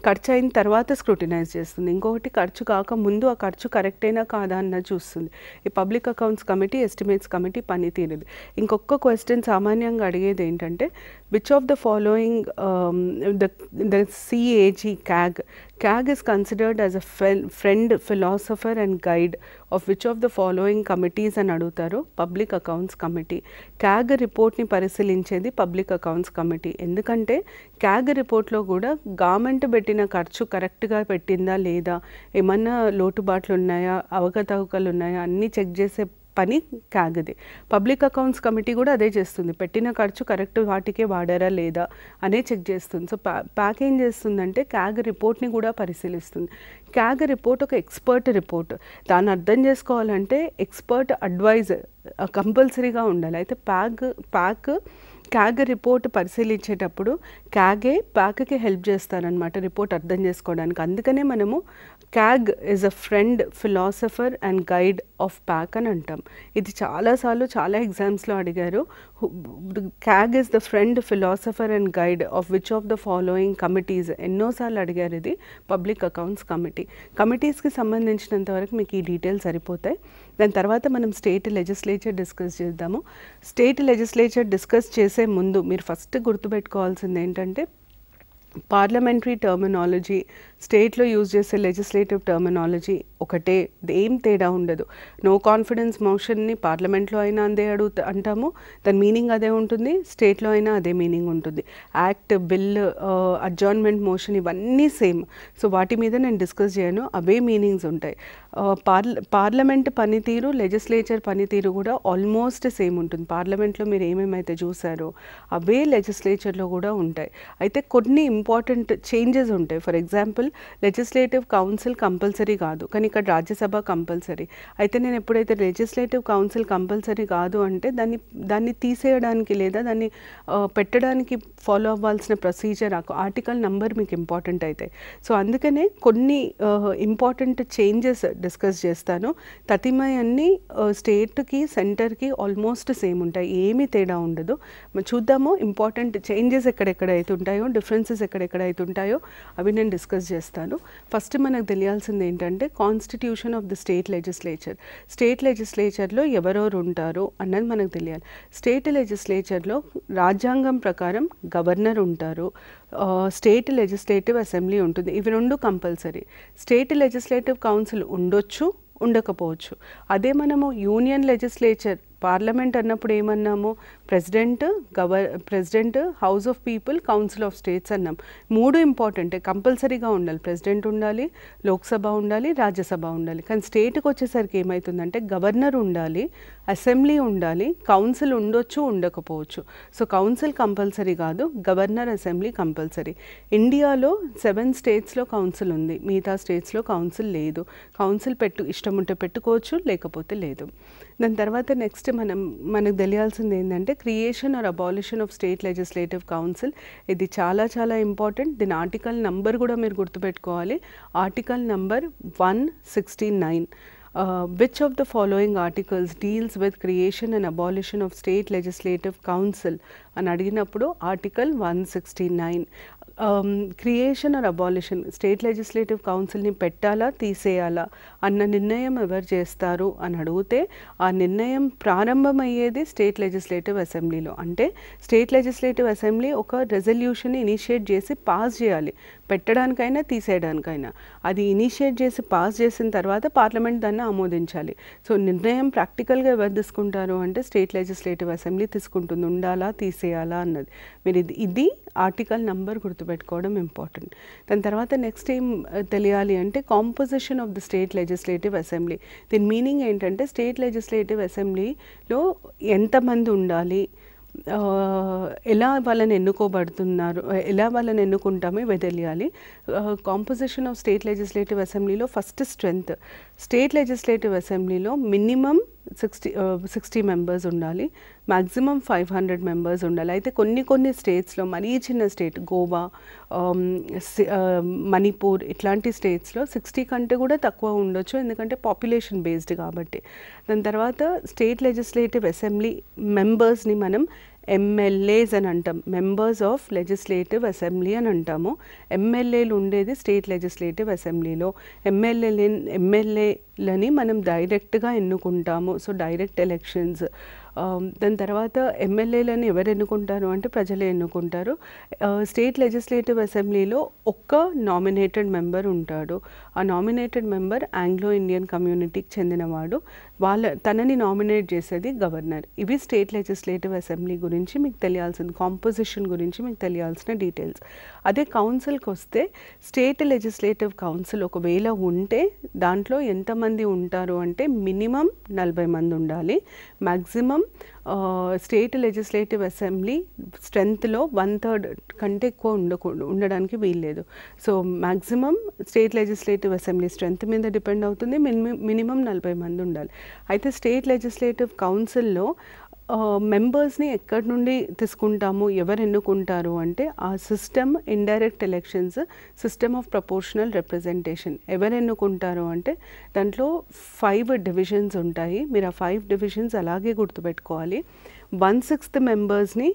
ఖర్చు అయిన తర్వాత స్క్రూటినైజ్ చేస్తుంది, ఇంకొకటి ఖర్చు కాకముందు ఆ ఖర్చు కరెక్టేనా కాదా అన్నది చూస్తుంది. ఈ public accounts committee, estimates committee పనితీరుది. ఇంకొక క్వశ్చన్ సామాన్యంగా అడిగేది ఏంటంటే, which of the following the CAG is considered as a friend, philosopher and guide of which of the following committees అని అడుగుతారు? Public accounts committee. CAG రిపోర్ట్ని పరిశీలించేది పబ్లిక్ అకౌంట్స్ కమిటీ. ఎందుకంటే CAG రిపోర్ట్లో కూడా గవర్నమెంట్ పెట్టిన ఖర్చు కరెక్ట్గా పెట్టిందా లేదా, ఏమన్నా లోటుబాట్లు ఉన్నాయా, అవకతవకలు ఉన్నాయా అన్నీ చెక్ చేసే పని CAGది. పబ్లిక్ అకౌంట్స్ కమిటీ కూడా అదే చేస్తుంది, పెట్టిన ఖర్చు కరెక్ట్ వాటికే వాడారా లేదా అనే చెక్ చేస్తుంది. సో ప్యాక్ ఏం చేస్తుందంటే CAG రిపోర్ట్ని కూడా పరిశీలిస్తుంది. CAG రిపోర్ట్ ఒక ఎక్స్పర్ట్ రిపోర్ట్. దాన్ని అర్థం చేసుకోవాలంటే ఎక్స్పర్ట్ అడ్వైజ్ కంపల్సరీగా ఉండాలి. అయితే ప్యాక్ క్యాగ్ రిపోర్ట్ పరిశీలించేటప్పుడు క్యాగే ప్యాక్కి హెల్ప్ చేస్తారనమాట రిపోర్ట్ అర్థం చేసుకోవడానికి. అందుకనే మనము CAG is a friend, philosopher and guide of pack అని అంటాం. ఇది చాలాసార్లు చాలా ఎగ్జామ్స్లో అడిగారు. CAG is the friend, philosopher and guide of which of the following committees, ఎన్నోసార్లు అడిగారు. ఇది పబ్లిక్ అకౌంట్స్ కమిటీ. కమిటీస్కి సంబంధించినంత వరకు మీకు ఈ డీటెయిల్స్ సరిపోతాయి. దాని తర్వాత మనం స్టేట్ లెజిస్లేచర్ డిస్కస్ చేద్దాము. స్టేట్ లెజిస్లేచర్ డిస్కస్ చేసే ముందు మీరు ఫస్ట్ గుర్తుపెట్టుకోవాల్సింది ఏంటంటే పార్లమెంటరీ టర్మినాలజీ, స్టేట్లో యూజ్ చేసే లెజిస్లేటివ్ టర్మినాలజీ ఒకటే, ఏం తేడా ఉండదు. నో కాన్ఫిడెన్స్ మోషన్ని పార్లమెంట్లో అయినా అదే అంటాము, దాని మీనింగ్ అదే ఉంటుంది, స్టేట్లో అయినా అదే మీనింగ్ ఉంటుంది. యాక్ట్, బిల్, అడ్జార్న్మెంట్ మోషన్ ఇవన్నీ సేమ్. సో వాటి మీద నేను డిస్కస్ చేయను, అవే మీనింగ్స్ ఉంటాయి. పార్లమెంట్ పనితీరు, లెజిస్లేచర్ పనితీరు కూడా ఆల్మోస్ట్ సేమ్ ఉంటుంది. పార్లమెంట్లో మీరు ఏమేమైతే చూసారో అవే లెజిస్లేచర్లో కూడా ఉంటాయి. అయితే కొన్ని ఇంపార్టెంట్ చేంజెస్ ఉంటాయి. For example legislative council compulsory కాదు, కానీ ఇక్కడ రాజ్యసభ కంపల్సరీ. అయితే నేను ఎప్పుడైతే లెజిస్లేటివ్ కౌన్సిల్ కంపల్సరీ కాదు అంటే దాన్ని తీసేయడానికి లేదా దాన్ని పెట్టడానికి ఫాలో అవ్వాల్సిన ప్రొసీజర్, ఆర్టికల్ నంబర్ మీకు ఇంపార్టెంట్ అవుతాయి. సో అందుకనే కొన్ని ఇంపార్టెంట్ చేంజెస్ డిస్కస్ చేస్తాను. తతిమయన్ని స్టేట్కి సెంటర్కి ఆల్మోస్ట్ సేమ్ ఉంటాయి, ఏమీ తేడా ఉండదు. చూద్దాము ఇంపార్టెంట్ చేంజెస్ ఎక్కడెక్కడైతే ఉంటాయో, డిఫరెన్సెస్ ఎక్కడెక్కడైతే ఉంటాయో అవి నేను డిస్కస్ చేస్తాను. ఫస్ట్ మనకు తెలియాల్సింది ఏంటంటే constitution of the state legislature. State లెజిస్లేచర్లో ఎవరెవరు ఉంటారో అన్నది మనకు తెలియాలి. స్టేట్ లెజిస్లేచర్లో రాజ్యాంగం ప్రకారం గవర్నర్ ఉంటారు, స్టేట్ లెజిస్లేటివ్ అసెంబ్లీ ఉంటుంది. ఇవి రెండు కంపల్సరీ. స్టేట్ లెజిస్లేటివ్ కౌన్సిల్ ఉండొచ్చు, ఉండకపోవచ్చు. అదే మనము యూనియన్ లెజిస్లేచర్, పార్లమెంట్ అన్నప్పుడు ఏమన్నాము, president, house of people, council of states అన్నాం. మూడు ఇంపార్టెంటే, కంపల్సరీగా ఉండాలి. ప్రెసిడెంట్ ఉండాలి, లోక్సభ ఉండాలి, రాజ్యసభ ఉండాలి. కానీ స్టేట్కి వచ్చేసరికి ఏమవుతుందంటే గవర్నర్ ఉండాలి, అసెంబ్లీ ఉండాలి, కౌన్సిల్ ఉండొచ్చు, ఉండకపోవచ్చు. సో కౌన్సిల్ కంపల్సరీ కాదు, గవర్నర్, అసెంబ్లీ కంపల్సరీ. ఇండియాలో 7 స్టేట్స్లో కౌన్సిల్ ఉంది, మిగతా స్టేట్స్లో కౌన్సిల్ లేదు. కౌన్సిల్ ఇష్టం ఉంటే పెట్టుకోవచ్చు, లేకపోతే లేదు. దాని తర్వాత నెక్స్ట్ మనకు తెలియాల్సింది ఏంటంటే creation or abolition of state legislative council. ఇది చాలా చాలా ఇంపార్టెంట్. దీని ఆర్టికల్ నంబర్ కూడా మీరు గుర్తుపెట్టుకోవాలి. Article number 169. Which of the following articles deals with creation and abolition of state legislative council అని అడిగినప్పుడు article 169. Creation or abolition, state legislative కౌన్సిల్ని పెట్టాలా తీసేయాలా అన్న నిర్ణయం ఎవరు చేస్తారు అని అడిగితే ఆ నిర్ణయం ప్రారంభమయ్యేది స్టేట్ లెజిస్లేటివ్ అసెంబ్లీలో. అంటే స్టేట్ లెజిస్లేటివ్ అసెంబ్లీ ఒక రెజల్యూషన్ ఇనిషియేట్ చేసి పాస్ చేయాలి, పెట్టడానికైనా తీసేయడానికైనా. అది ఇనిషియేట్ చేసి పాస్ చేసిన తర్వాత పార్లమెంట్ దాన్ని ఆమోదించాలి. సో నిర్ణయం ప్రాక్టికల్గా ఎవరు తీసుకుంటారు అంటే స్టేట్ లెజిస్లేటివ్ అసెంబ్లీ తీసుకుంటుంది, ఉండాలా తీసేయాలా అన్నది. మీరు ఇది ఆర్టికల్ నంబర్ గుర్తుపెట్టుకోవడం ఇంపార్టెంట్. దాని తర్వాత నెక్స్ట్ ఏం తెలియాలి అంటే composition of the state legislative assembly. దీని మీనింగ్ ఏంటంటే స్టేట్ లెజిస్లేటివ్ అసెంబ్లీలో ఎంతమంది ఉండాలి, ఎలా వాళ్ళని ఎన్నుకోబడుతున్నారు, ఎలా వాళ్ళని ఎన్నుకుంటామో ఇవి తెలియాలి. కాంపోజిషన్ ఆఫ్ స్టేట్ లెజిస్లేటివ్ అసెంబ్లీలో ఫస్ట్ స్ట్రెంగ్త్. స్టేట్ లెజిస్లేటివ్ అసెంబ్లీలో మినిమం 60 మెంబర్స్ ఉండాలి, మ్యాక్సిమం 500 మెంబర్స్ ఉండాలి. అయితే కొన్ని స్టేట్స్లో, మరీ చిన్న స్టేట్ గోవా, మణిపూర్ ఇట్లాంటి స్టేట్స్లో 60 కంటే కూడా తక్కువ ఉండొచ్చు, ఎందుకంటే పాపులేషన్ బేస్డ్ కాబట్టి. దాని తర్వాత స్టేట్ లెజిస్లేటివ్ అసెంబ్లీ మెంబర్స్ని మనం ఎమ్మెల్యేస్ అని అంటాం, మెంబర్స్ ఆఫ్ లెజిస్లేటివ్ అసెంబ్లీ అని అంటాము. ఎమ్మెల్యేలు ఉండేది స్టేట్ లెజిస్లేటివ్ అసెంబ్లీలో. ఎమ్మెల్యేలని మనం డైరెక్ట్గా ఎన్నుకుంటాము, సో డైరెక్ట్ ఎలక్షన్స్. దాని తర్వాత ఎమ్మెల్యేలను ఎవరు ఎన్నుకుంటారు అంటే ప్రజలే ఎన్నుకుంటారు. స్టేట్ లెజిస్లేటివ్ అసెంబ్లీలో ఒక్క నామినేటెడ్ మెంబర్ ఉంటాడు. ఆ నామినేటెడ్ మెంబర్ ఆంగ్లో ఇండియన్ కమ్యూనిటీకి చెందినవాడు. తనని నామినేట్ చేసేది గవర్నర్. ఇవి స్టేట్ లెజిస్లేటివ్ అసెంబ్లీ గురించి మీకు తెలియాల్సింది, కాంపోజిషన్ గురించి మీకు తెలియాల్సిన డీటెయిల్స్. అదే కౌన్సిల్కి వస్తే స్టేట్ లెజిస్లేటివ్ కౌన్సిల్ ఒకవేళ ఉంటే దాంట్లో ఎంతమంది ఉంటారు అంటే మినిమం 40 మంది ఉండాలి. మ్యాక్సిమం స్టేట్ లెజిస్లేటివ్ అసెంబ్లీ స్ట్రెంత్లో 1/3 కంటే ఎక్కువ ఉండడానికి వీల్లేదు. So maximum state legislative assembly strength మీద డిపెండ్ అవుతుంది, మినిమం 40 మంది ఉండాలి. అయితే స్టేట్ లెజిస్లేటివ్ కౌన్సిల్లో మెంబర్స్ని ఎక్కడి నుండి తీసుకుంటాము, ఎవరు ఎన్నుకుంటారు అంటే ఆ system indirect elections, system of proportional representation. ఎవరు ఎన్నుకుంటారు అంటే దాంట్లో 5 డివిజన్స్ ఉంటాయి. మీరు ఆ 5 డివిజన్స్ అలాగే గుర్తుపెట్టుకోవాలి. 1/6 మెంబర్స్ని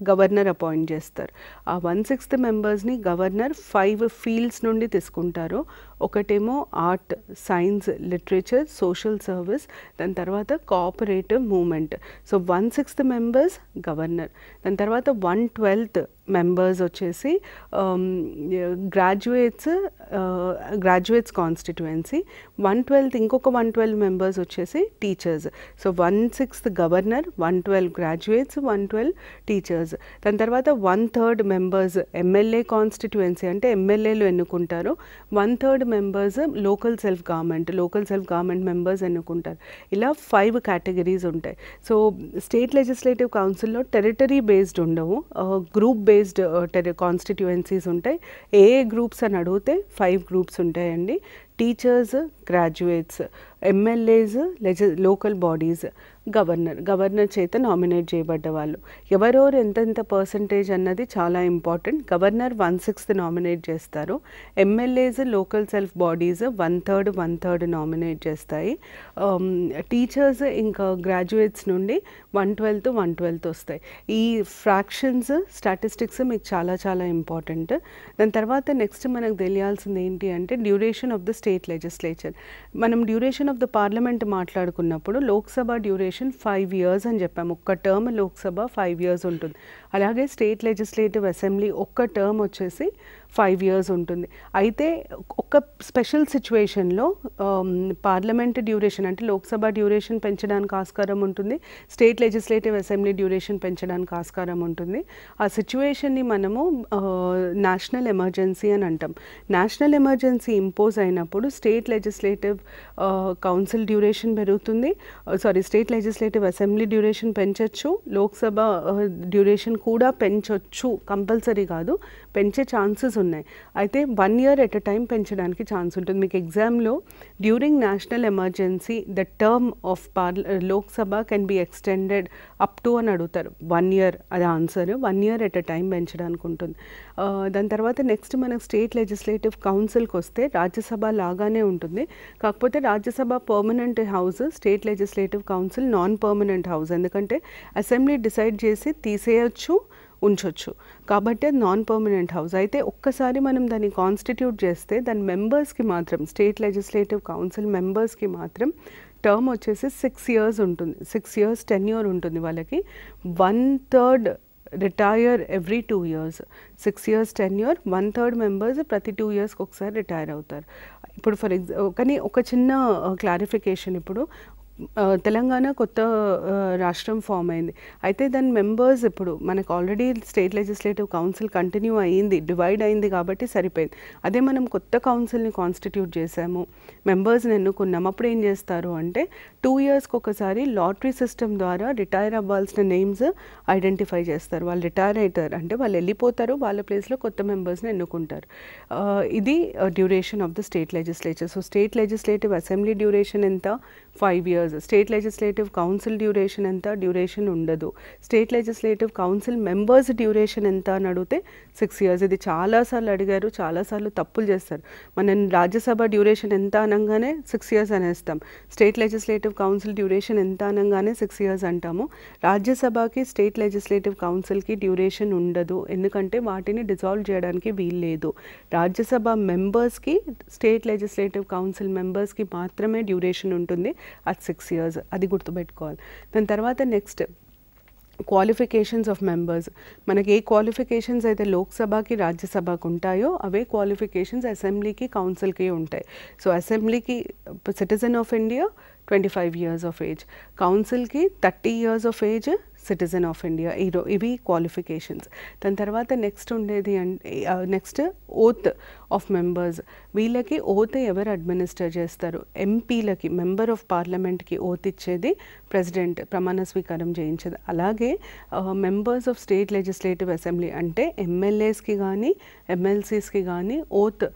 గవర్నర్ అపాయింట్ చేస్తారు. ఆ 1/6 మెంబర్స్ని గవర్నర్ 5 ఫీల్డ్స్ నుండి తీసుకుంటారు. ఒకటేమో art, science, literature, social service, దాని తర్వాత cooperative movement. So 1/6 members governor. దాని తర్వాత 1/12 మెంబర్స్ వచ్చేసి గ్రాడ్యుయేట్స్ కాన్స్టిట్యుయెన్సీ. 1/12 ఇంకొక 112 మెంబర్స్ వచ్చేసి teachers. So 1/6 governor, 112 graduates, 112 teachers. దాని తర్వాత 1/3 మెంబర్స్ ఎమ్మెల్యే కాన్స్టిట్యుయెన్సీ అంటే ఎమ్మెల్యేలు ఎన్నుకుంటారు. 1/3 members local self government members ఎన్నుకుంటారు. ఇలా 5 కేటగిరీస్ ఉంటాయి. సో స్టేట్ లెజిస్లేటివ్ కౌన్సిల్లో టెరిటరీ బేస్డ్ ఉండవు, గ్రూప్ బేస్డ్ కాన్స్టిట్యుయెన్సీస్ ఉంటాయి. ఏ గ్రూప్స్ అని అడిగితే 5 గ్రూప్స్ ఉంటాయండి. Teachers, graduates, MLAs, local bodies, governor చేత నామినేట్ చేయబడ్డ వాళ్ళు. ఎవరెవరు ఎంతెంత పర్సంటేజ్ అన్నది చాలా ఇంపార్టెంట్. గవర్నర్ 1/6 నామినేట్ చేస్తారు. MLAs, local self bodies 1/3 nominate చేస్తాయి. టీచర్స్ ఇంకా గ్రాడ్యుయేట్స్ నుండి 112 వస్తాయి. ఈ ఫ్రాక్షన్స్, స్టాటిస్టిక్స్ మీకు చాలా చాలా ఇంపార్టెంట్. దాని తర్వాత నెక్స్ట్ మనకు తెలియాల్సింది ఏంటి అంటే duration of the state legislature. మనం డ్యూరేషన్ ఆఫ్ ద పార్లమెంట్ మాట్లాడుకున్నప్పుడు లోక్సభ డ్యూరేషన్ 5 years అని చెప్పాము. ఒక్క టర్మ్ లోక్సభ 5 years ఉంటుంది. అలాగే స్టేట్ లెజిస్లేటివ్ అసెంబ్లీ ఒక్క టర్మ్ వచ్చేసి 5 years ఉంటుంది. అయితే ఒక స్పెషల్ సిచ్యువేషన్లో పార్లమెంట్ డ్యూరేషన్ అంటే లోక్సభ డ్యూరేషన్ పెంచడానికి ఆస్కారం ఉంటుంది, స్టేట్ లెజిస్లేటివ్ అసెంబ్లీ డ్యూరేషన్ పెంచడానికి ఆస్కారం ఉంటుంది. ఆ సిచ్యువేషన్ని మనము నేషనల్ ఎమర్జెన్సీ అని అంటాం. నేషనల్ ఎమర్జెన్సీ ఇంపోజ్ అయినప్పుడు స్టేట్ లెజిస్లేటివ్ కౌన్సిల్ డ్యూరేషన్ పెరుగుతుంది, స్టేట్ లెజిస్లేటివ్ అసెంబ్లీ డ్యూరేషన్ పెంచవచ్చు, లోక్సభ డ్యూరేషన్ కూడా పెంచవచ్చు, కంపల్సరీ కాదు, పెంచే ఛాన్సెస్ ఉన్నాయి. అయితే 1 year ఎట్ అ టైం పెంచడానికి ఛాన్స్ ఉంటుంది. మీకు ఎగ్జామ్లో during national emergency the term of Lok Sabha can be extended up to అని అడుగుతారు. 1 year అది answer. 1 year at a time పెంచడానికి ఉంటుంది. దాని తర్వాత నెక్స్ట్ మనకు స్టేట్ లెజిస్లేటివ్ కౌన్సిల్కి వస్తే రాజ్యసభ లాగానే ఉంటుంది. కాకపోతే Rajya Sabha permanent house, state legislative council non permanent house. ఎందుకంటే అసెంబ్లీ డిసైడ్ చేసి తీసేయచ్చు, ఉంచవచ్చు, కాబట్టి అది నాన్ పర్మనెంట్ హౌస్. అయితే ఒక్కసారి మనం దాన్ని కాన్స్టిట్యూట్ చేస్తే దాని మెంబర్స్కి మాత్రం, స్టేట్ లెజిస్లేటివ్ కౌన్సిల్ మెంబర్స్కి మాత్రం టర్మ్ వచ్చేసి 6 years ఉంటుంది. 6 years టెన్యూర్ ఉంటుంది వాళ్ళకి. 1/3 retire every 2 years. 6 years tenure, 1/3 members ప్రతి 2 yearsకి ఒకసారి రిటైర్ అవుతారు. ఇప్పుడు కానీ ఒక చిన్న క్లారిఫికేషన్, ఇప్పుడు తెలంగాణ కొత్త రాష్ట్రం ఫామ్ అయింది. అయితే దాని మెంబర్స్ ఇప్పుడు మనకు already state legislative council continue అయ్యింది, డివైడ్ అయింది కాబట్టి సరిపోయింది. అదే మనం కొత్త కౌన్సిల్ని కాన్స్టిట్యూట్ చేసాము, మెంబర్స్ని ఎన్నుకున్నాం, అప్పుడు ఏం చేస్తారు అంటే 2 yearsకి ఒకసారి లాటరీ సిస్టమ్ ద్వారా రిటైర్ అవ్వాల్సిన నేమ్స్ ఐడెంటిఫై చేస్తారు. వాళ్ళు రిటైర్ అవుతారు అంటే వాళ్ళు వెళ్ళిపోతారు, వాళ్ళ ప్లేస్లో కొత్త మెంబర్స్ని ఎన్నుకుంటారు. ఇది duration of the state legislature. So state legislative assembly duration ఎంత? 5 years. State legislative council duration ఎంత? డ్యూరేషన్ ఉండదు. State legislative council members duration ఎంత అని అడిగితే 6 years. ఇది చాలాసార్లు అడిగారు, చాలాసార్లు తప్పులు చేస్తారు. మనం రాజ్యసభ డ్యూరేషన్ ఎంత అనగానే 6 years అనేస్తాం, స్టేట్ లెజిస్లేటివ్ కౌన్సిల్ డ్యూరేషన్ ఎంత అనగానే 6 years అంటాము. రాజ్యసభకి స్టేట్ లెజిస్లేటివ్ కౌన్సిల్కి డ్యూరేషన్ ఉండదు, ఎందుకంటే వాటిని డిజాల్వ్ చేయడానికి వీల్లేదు. రాజ్యసభ మెంబర్స్కి, స్టేట్ లెజిస్లేటివ్ కౌన్సిల్ మెంబర్స్కి మాత్రమే డ్యూరేషన్ ఉంటుంది. అది 6 years, అది గుర్తుపెట్టుకోవాలి. దాని తర్వాత నెక్స్ట్ క్వాలిఫికేషన్స్ ఆఫ్ మెంబర్స్. మనకి ఏ క్వాలిఫికేషన్స్ అయితే లోక్సభకి రాజ్యసభకు ఉంటాయో అవే క్వాలిఫికేషన్స్ అసెంబ్లీకి కౌన్సిల్కి ఉంటాయి. సో అసెంబ్లీకి citizen of India 25 years of age, కౌన్సిల్కి 30 years of age, citizen of India. ఇవి క్వాలిఫికేషన్స్. దాని తర్వాత నెక్స్ట్ ఉండేది నెక్స్ట్ ఓత్ ఆఫ్ మెంబర్స్. వీళ్ళకి ఓత్ ఎవరు అడ్మినిస్టర్ చేస్తారు? ఎంపీలకి, మెంబర్ ఆఫ్ పార్లమెంట్కి ఓత్ ఇచ్చేది ప్రెసిడెంట్, ప్రమాణ స్వీకారం చేయించేది. అలాగే members of state legislative assembly అంటే ఎమ్మెల్యేస్కి కానీ ఎమ్మెల్సీస్కి కానీ ఓత్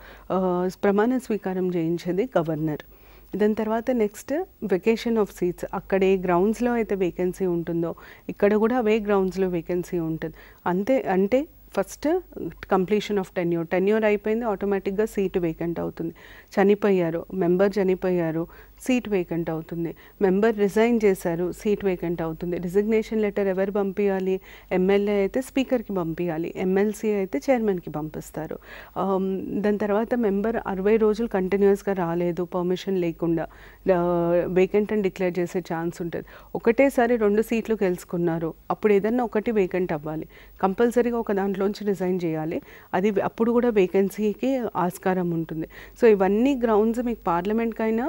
ప్రమాణ స్వీకారం చేయించేది గవర్నర్. దాని తర్వాత నెక్స్ట్ వెకేషన్ ఆఫ్ సీట్స్, అక్కడ ఏ గ్రౌండ్స్లో అయితే వేకెన్సీ ఉంటుందో ఇక్కడ కూడా అవే గ్రౌండ్స్లో వేకెన్సీ ఉంటుంది. అంటే ఫస్ట్ కంప్లీషన్ ఆఫ్ టెన్యూర్ అయిపోయింది, ఆటోమేటిక్గా సీటు వేకెంట్ అవుతుంది. మెంబర్ చనిపోయారు, సీట్ వేకెంట్ అవుతుంది. మెంబర్ రిజైన్ చేశారు, సీట్ వేకెంట్ అవుతుంది. రిజిగ్నేషన్ లెటర్ ఎవరు పంపించాలి? ఎమ్మెల్యే అయితే స్పీకర్కి పంపించాలి, ఎమ్మెల్సీ అయితే చైర్మన్కి పంపిస్తారు. దాని తర్వాత మెంబర్ 60 రోజులు కంటిన్యూస్గా రాలేదు, పర్మిషన్ లేకుండా వేకెంట్ అని డిక్లేర్ చేసే ఛాన్స్ ఉంటుంది. ఒకటేసారి 2 సీట్లు గెలుచుకున్నారు, అప్పుడు ఏదన్నా ఒకటి వేకెంట్ అవ్వాలి, కంపల్సరీగా ఒక దాంట్లోంచి రిజైన్ చేయాలి. అప్పుడు కూడా వేకెన్సీకి ఆస్కారం ఉంటుంది. సో ఇవన్నీ గ్రౌండ్స్ మీకు పార్లమెంట్కైనా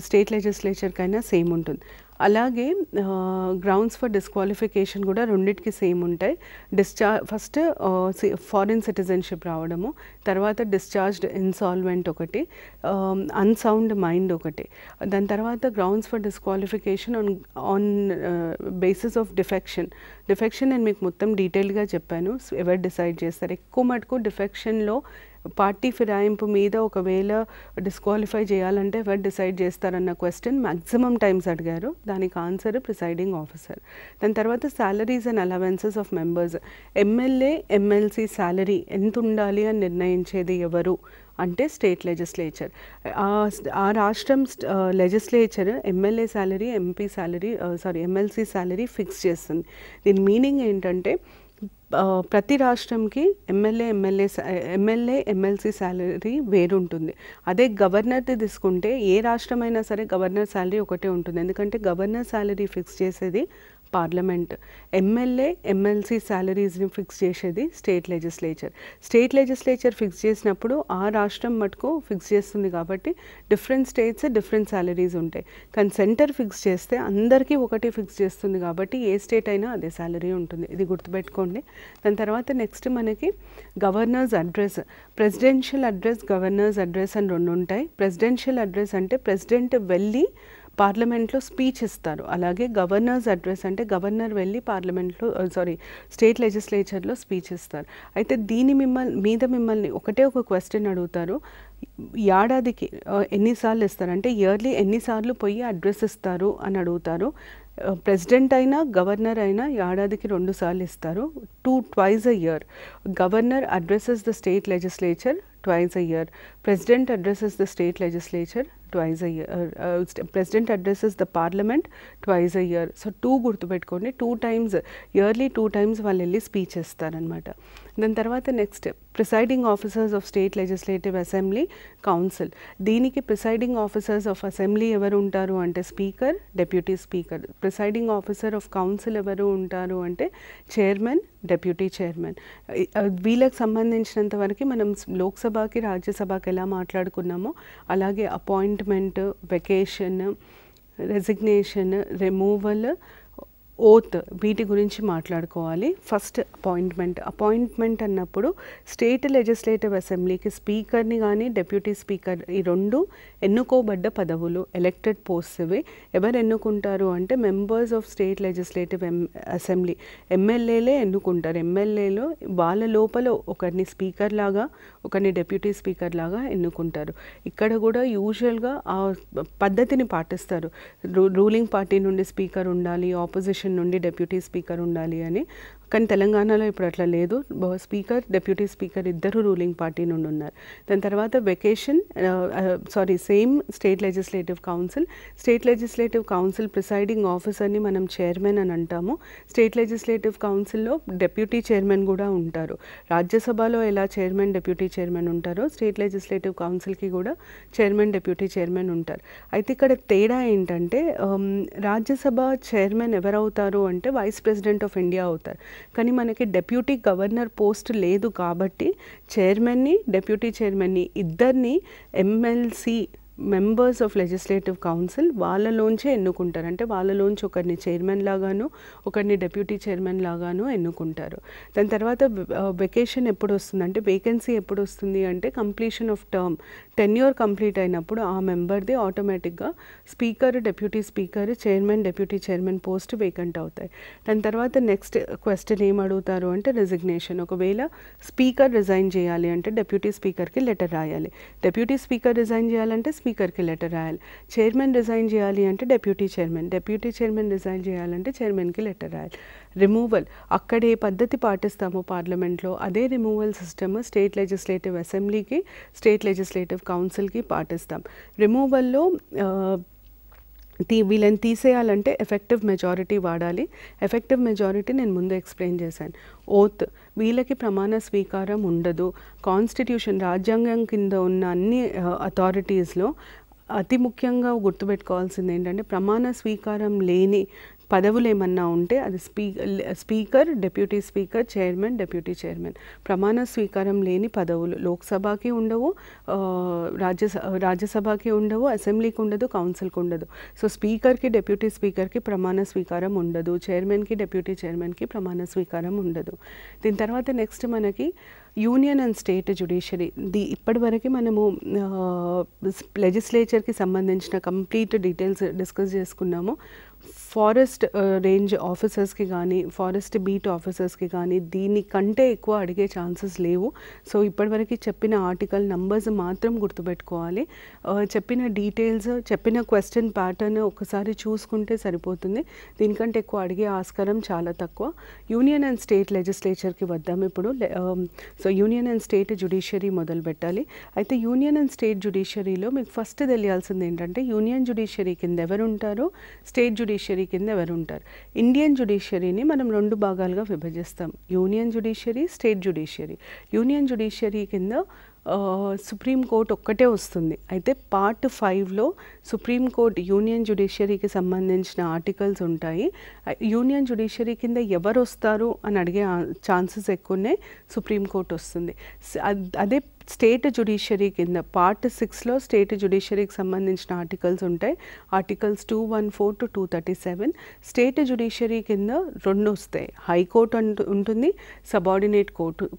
స్టేట్ లెజిస్లేచర్కైనా సేమ్ ఉంటుంది. అలాగే గ్రౌండ్స్ ఫర్ డిస్క్వాలిఫికేషన్ కూడా రెండింటికి సేమ్ ఉంటాయి. ఫస్ట్ ఫారిన్ సిటిజన్షిప్ రావడము, తర్వాత డిశ్చార్జ్డ్ ఇన్సాల్వెంట్ ఒకటి, అన్సౌండ్ మైండ్ ఒకటి. దాని తర్వాత grounds for disqualification on basis of defection నేను మీకు మొత్తం డీటెయిల్గా చెప్పాను. ఎవరు డిసైడ్ చేస్తారు? ఎక్కువ మటుకు డిఫెక్షన్లో పార్టీ ఫిరాయింపు మీద ఒకవేళ డిస్క్వాలిఫై చేయాలంటే ఎవరు డిసైడ్ చేస్తారన్న క్వశ్చన్ మ్యాక్సిమం టైమ్స్ అడిగారు. దానికి ఆన్సర్ ప్రిసైడింగ్ ఆఫీసర్. దాని తర్వాత salaries and allowances of members. MLA MLC salary ఎంత ఉండాలి అని నిర్ణయించేది ఎవరు అంటే స్టేట్ లెజిస్లేచర్. ఆ రాష్ట్రం legislature MLA salary, MLC salary fix చేస్తుంది. దీని మీనింగ్ ఏంటంటే ప్రతి రాష్ట్రంకి ఎమ్మెల్యే ఎమ్మెల్సీ శాలరీ వేరుంటుంది. అదే గవర్నర్ది తీసుకుంటే ఏ రాష్ట్రమైనా సరే గవర్నర్ శాలరీ ఒకటే ఉంటుంది, ఎందుకంటే గవర్నర్ శాలరీ ఫిక్స్ చేసేది పార్లమెంట్. ఎమ్మెల్యే ఎమ్మెల్సీ శాలరీస్ని ఫిక్స్ చేసేది స్టేట్ లెజిస్లేచర్ ఫిక్స్ చేసినప్పుడు ఆ రాష్ట్రం మటుకు ఫిక్స్ చేస్తుంది కాబట్టి డిఫరెంట్ స్టేట్స్ డిఫరెంట్ శాలరీస్ ఉంటాయి. కానీ సెంటర్ ఫిక్స్ చేస్తే అందరికీ ఒకటి ఫిక్స్ చేస్తుంది కాబట్టి ఏ స్టేట్ అయినా అదే శాలరీ ఉంటుంది. ఇది గుర్తుపెట్టుకోండి. దాని తర్వాత నెక్స్ట్ మనకి governors address, presidential address, governors address అని 2 ఉంటాయి. ప్రెసిడెన్షియల్ అడ్రస్ అంటే ప్రెసిడెంట్ వెళ్ళి పార్లమెంట్లో స్పీచ్ ఇస్తారు. అలాగే గవర్నర్స్ అడ్రస్ అంటే గవర్నర్ వెళ్ళి స్టేట్ లెజిస్లేచర్లో స్పీచ్ ఇస్తారు. అయితే మిమ్మల్ని ఒకటే ఒక క్వశ్చన్ అడుగుతారు, ఏడాదికి ఎన్నిసార్లు ఇస్తారు అంటే ఇయర్లీ ఎన్నిసార్లు పోయి అడ్రస్ ఇస్తారు అని అడుగుతారు. ప్రెసిడెంట్ అయినా గవర్నర్ అయినా ఏడాదికి 2 సార్లు ఇస్తారు, twice a year. Governor addresses the state legislature twice a year. President addresses the state legislature twice a year. President addresses the parliament twice a year. So 2 గుర్తుపెట్టుకోండి, 2 times ఇయర్లీ 2 times వాళ్ళు వెళ్ళి speech ఇస్తారనమాట. దాని తర్వాత next presiding officers of state legislative assembly, council. దీనికి presiding officers of assembly ఎవరు ఉంటారు అంటే speaker, deputy speaker. Presiding officer of council ఎవరు ఉంటారు అంటే చైర్మన్, డెప్యూటీ చైర్మన్. వీళ్ళకి సంబంధించినంత వరకు మనం లోక్సభకి రాజ్యసభకి ఎలా మాట్లాడుకున్నామో అలాగే appointment, vacation, resignation, removal, oath వీటి గురించి మాట్లాడుకోవాలి. ఫస్ట్ అపాయింట్మెంట్ అన్నప్పుడు స్టేట్ లెజిస్లేటివ్ అసెంబ్లీకి స్పీకర్ని కానీ డెప్యూటీ స్పీకర్ ఈ 2 ఎన్నుకోబడ్డ పదవులు, ఎలక్టెడ్ పోస్ట్స్. ఇవి ఎవరు ఎన్నుకుంటారు అంటే members of state legislative assembly, ఎమ్మెల్యేలే ఎన్నుకుంటారు. ఎమ్మెల్యేలో వాళ్ళ లోపల ఒకరిని స్పీకర్ లాగా ఒకరిని డెప్యూటీ స్పీకర్ లాగా ఎన్నుకుంటారు. ఇక్కడ కూడా యూజువల్గా ఆ పద్ధతిని పాటిస్తారు. రూలింగ్ పార్టీ నుండి స్పీకర్ ఉండాలి, ఆపోజిషన్ నుండి డెప్యూటీ స్పీకర్ ఉండాలి అని. కానీ తెలంగాణలో ఇప్పుడు అట్లా లేదు, స్పీకర్ డెప్యూటీ స్పీకర్ ఇద్దరు రూలింగ్ పార్టీ నుండి ఉన్నారు. దాని తర్వాత vacation same state legislative council presiding ఆఫీసర్ని మనం చైర్మన్ అని అంటాము. స్టేట్ లెజిస్లేటివ్ కౌన్సిల్లో డెప్యూటీ చైర్మన్ కూడా ఉంటారు. రాజ్యసభలో ఎలా చైర్మన్ డెప్యూటీ చైర్మన్ ఉంటారో స్టేట్ లెజిస్లేటివ్ కౌన్సిల్కి కూడా చైర్మన్ డెప్యూటీ చైర్మన్ ఉంటారు. అయితే ఇక్కడ తేడా ఏంటంటే రాజ్యసభ చైర్మన్ ఎవరవుతారు అంటే వైస్ ప్రెసిడెంట్ ఆఫ్ ఇండియా అవుతారు. కానీ మనకి డెప్యూటీ గవర్నర్ పోస్ట్ లేదు కాబట్టి చైర్మన్ని, డెప్యూటీ చైర్మన్ని ఇద్దరిని MLC members of legislative council వాళ్ళలోంచే ఎన్నుకుంటారు. అంటే వాళ్ళలోంచి ఒకరిని చైర్మన్ లాగాను ఒకరిని డెప్యూటీ చైర్మన్ లాగాను ఎన్నుకుంటారు. దాని తర్వాత వెకేషన్ ఎప్పుడు వస్తుంది అంటే వేకెన్సీ ఎప్పుడు వస్తుంది అంటే completion of term, tenure complete అయినప్పుడు ఆ మెంబర్ది ఆటోమేటిక్గా speaker, deputy speaker, chairman, deputy chairman post vacant అవుతాయి. దాని తర్వాత నెక్స్ట్ క్వశ్చన్ ఏం అడుగుతారు అంటే రెసిగ్నేషన్. ఒకవేళ స్పీకర్ రిజైన్ చేయాలి అంటే డెప్యూటీ స్పీకర్కి లెటర్ రాయాలి. డెప్యూటీ స్పీకర్ రిజైన్ చేయాలంటే స్పీకర్కి లెటర్ రాయాలి. చైర్మన్ రిజైన్ చేయాలి అంటే డిప్యూటీ చైర్మన్ రిజైన్ చేయాలంటే చైర్మన్కి లెటర్ రాయాలి. రిమూవల్ అక్కడే పద్ధతి పాటిస్తాము పార్లమెంట్లో, అదే రిమూవల్ సిస్టమ్ స్టేట్ లెజిస్లేటివ్ అసెంబ్లీకి, స్టేట్ లెజిస్లేటివ్ కౌన్సిల్కి పాటిస్తాం. రిమూవల్లో వీళ్ళని తీసేయాలంటే ఎఫెక్టివ్ మెజారిటీ వాడాలి. ఎఫెక్టివ్ మెజారిటీ నేను ముందు ఎక్స్ప్లెయిన్ చేశాను. ఓత్, వీళ్ళకి ప్రమాణ స్వీకారం ఉండదు. కాన్స్టిట్యూషన్, రాజ్యాంగం కింద ఉన్న అన్ని అథారిటీస్లో అతి ముఖ్యంగా గుర్తుపెట్టుకోవాల్సింది ఏంటంటే ప్రమాణ స్వీకారం లేని పదవులు ఏమన్నా ఉంటే అది speaker, deputy speaker, chairman, deputy chairman. ప్రమాణ స్వీకారం లేని పదవులు లోక్సభకి ఉండవు, రాజ్యసభకి ఉండవు, అసెంబ్లీకి ఉండదు, కౌన్సిల్కి ఉండదు. సో స్పీకర్కి, డిప్యూటీ స్పీకర్కి ప్రమాణ స్వీకారం ఉండదు, చైర్మన్కి, డిప్యూటీ చైర్మన్కి ప్రమాణ స్వీకారం ఉండదు. దీని తర్వాత నెక్స్ట్ మనకి యూనియన్ అండ్ స్టేట్ జ్యుడిషియరీ. ఇప్పటివరకు మనము లెజిస్లేచర్కి సంబంధించిన కంప్లీట్ డీటెయిల్స్ డిస్కస్ చేసుకున్నాము. ఫారెస్ట్ రేంజ్ ఆఫీసర్స్కి కానీ, ఫారెస్ట్ బీట్ ఆఫీసర్స్కి కానీ దీనికంటే ఎక్కువ అడిగే ఛాన్సెస్ లేవు. సో ఇప్పటివరకు చెప్పిన ఆర్టికల్ నంబర్స్ మాత్రం గుర్తుపెట్టుకోవాలి. చెప్పిన డీటెయిల్స్, చెప్పిన క్వశ్చన్ ప్యాటర్న్ ఒకసారి చూసుకుంటే సరిపోతుంది. దీనికంటే ఎక్కువ అడిగే ఆస్కారం చాలా తక్కువ. యూనియన్ అండ్ స్టేట్ లెజిస్లేచర్కి వద్దాం ఇప్పుడు. So union and state judiciary మొదలు పెట్టాలి. అయితే యూనియన్ అండ్ స్టేట్ జ్యుడిషియరీలో మీకు ఫస్ట్ తెలియాల్సింది ఏంటంటే యూనియన్ జ్యుడిషియరీ కింద ఎవరు ఉంటారు, స్టేట్ జ్యుడిషియరీ కింద ఎవరు ఉంటారు. ఇండియన్ జ్యుడిషియరీని మనం 2 భాగాలుగా విభజిస్తాం, union judiciary, state judiciary. Union judiciary కింద సుప్రీంకోర్టు ఒక్కటే వస్తుంది. అయితే పార్ట్ 5లో సుప్రీంకోర్టు యూనియన్ జ్యుడిషియరీకి సంబంధించిన ఆర్టికల్స్ ఉంటాయి. యూనియన్ జ్యుడిషియరీ కింద ఎవరు వస్తారు అని అడిగే ఛాన్సెస్ ఎక్కువనే సుప్రీంకోర్టు వస్తుంది. అదే స్టేట్ జ్యుడిషియరీ కింద పార్ట్ 6లో స్టేట్ జ్యుడిషియరీకి సంబంధించిన ఆర్టికల్స్ ఉంటాయి. Articles 214 to 237. స్టేట్ జ్యుడిషియరీ కింద 2 వస్తాయి. హైకోర్టు ఉంటుంది, సబార్డినేట్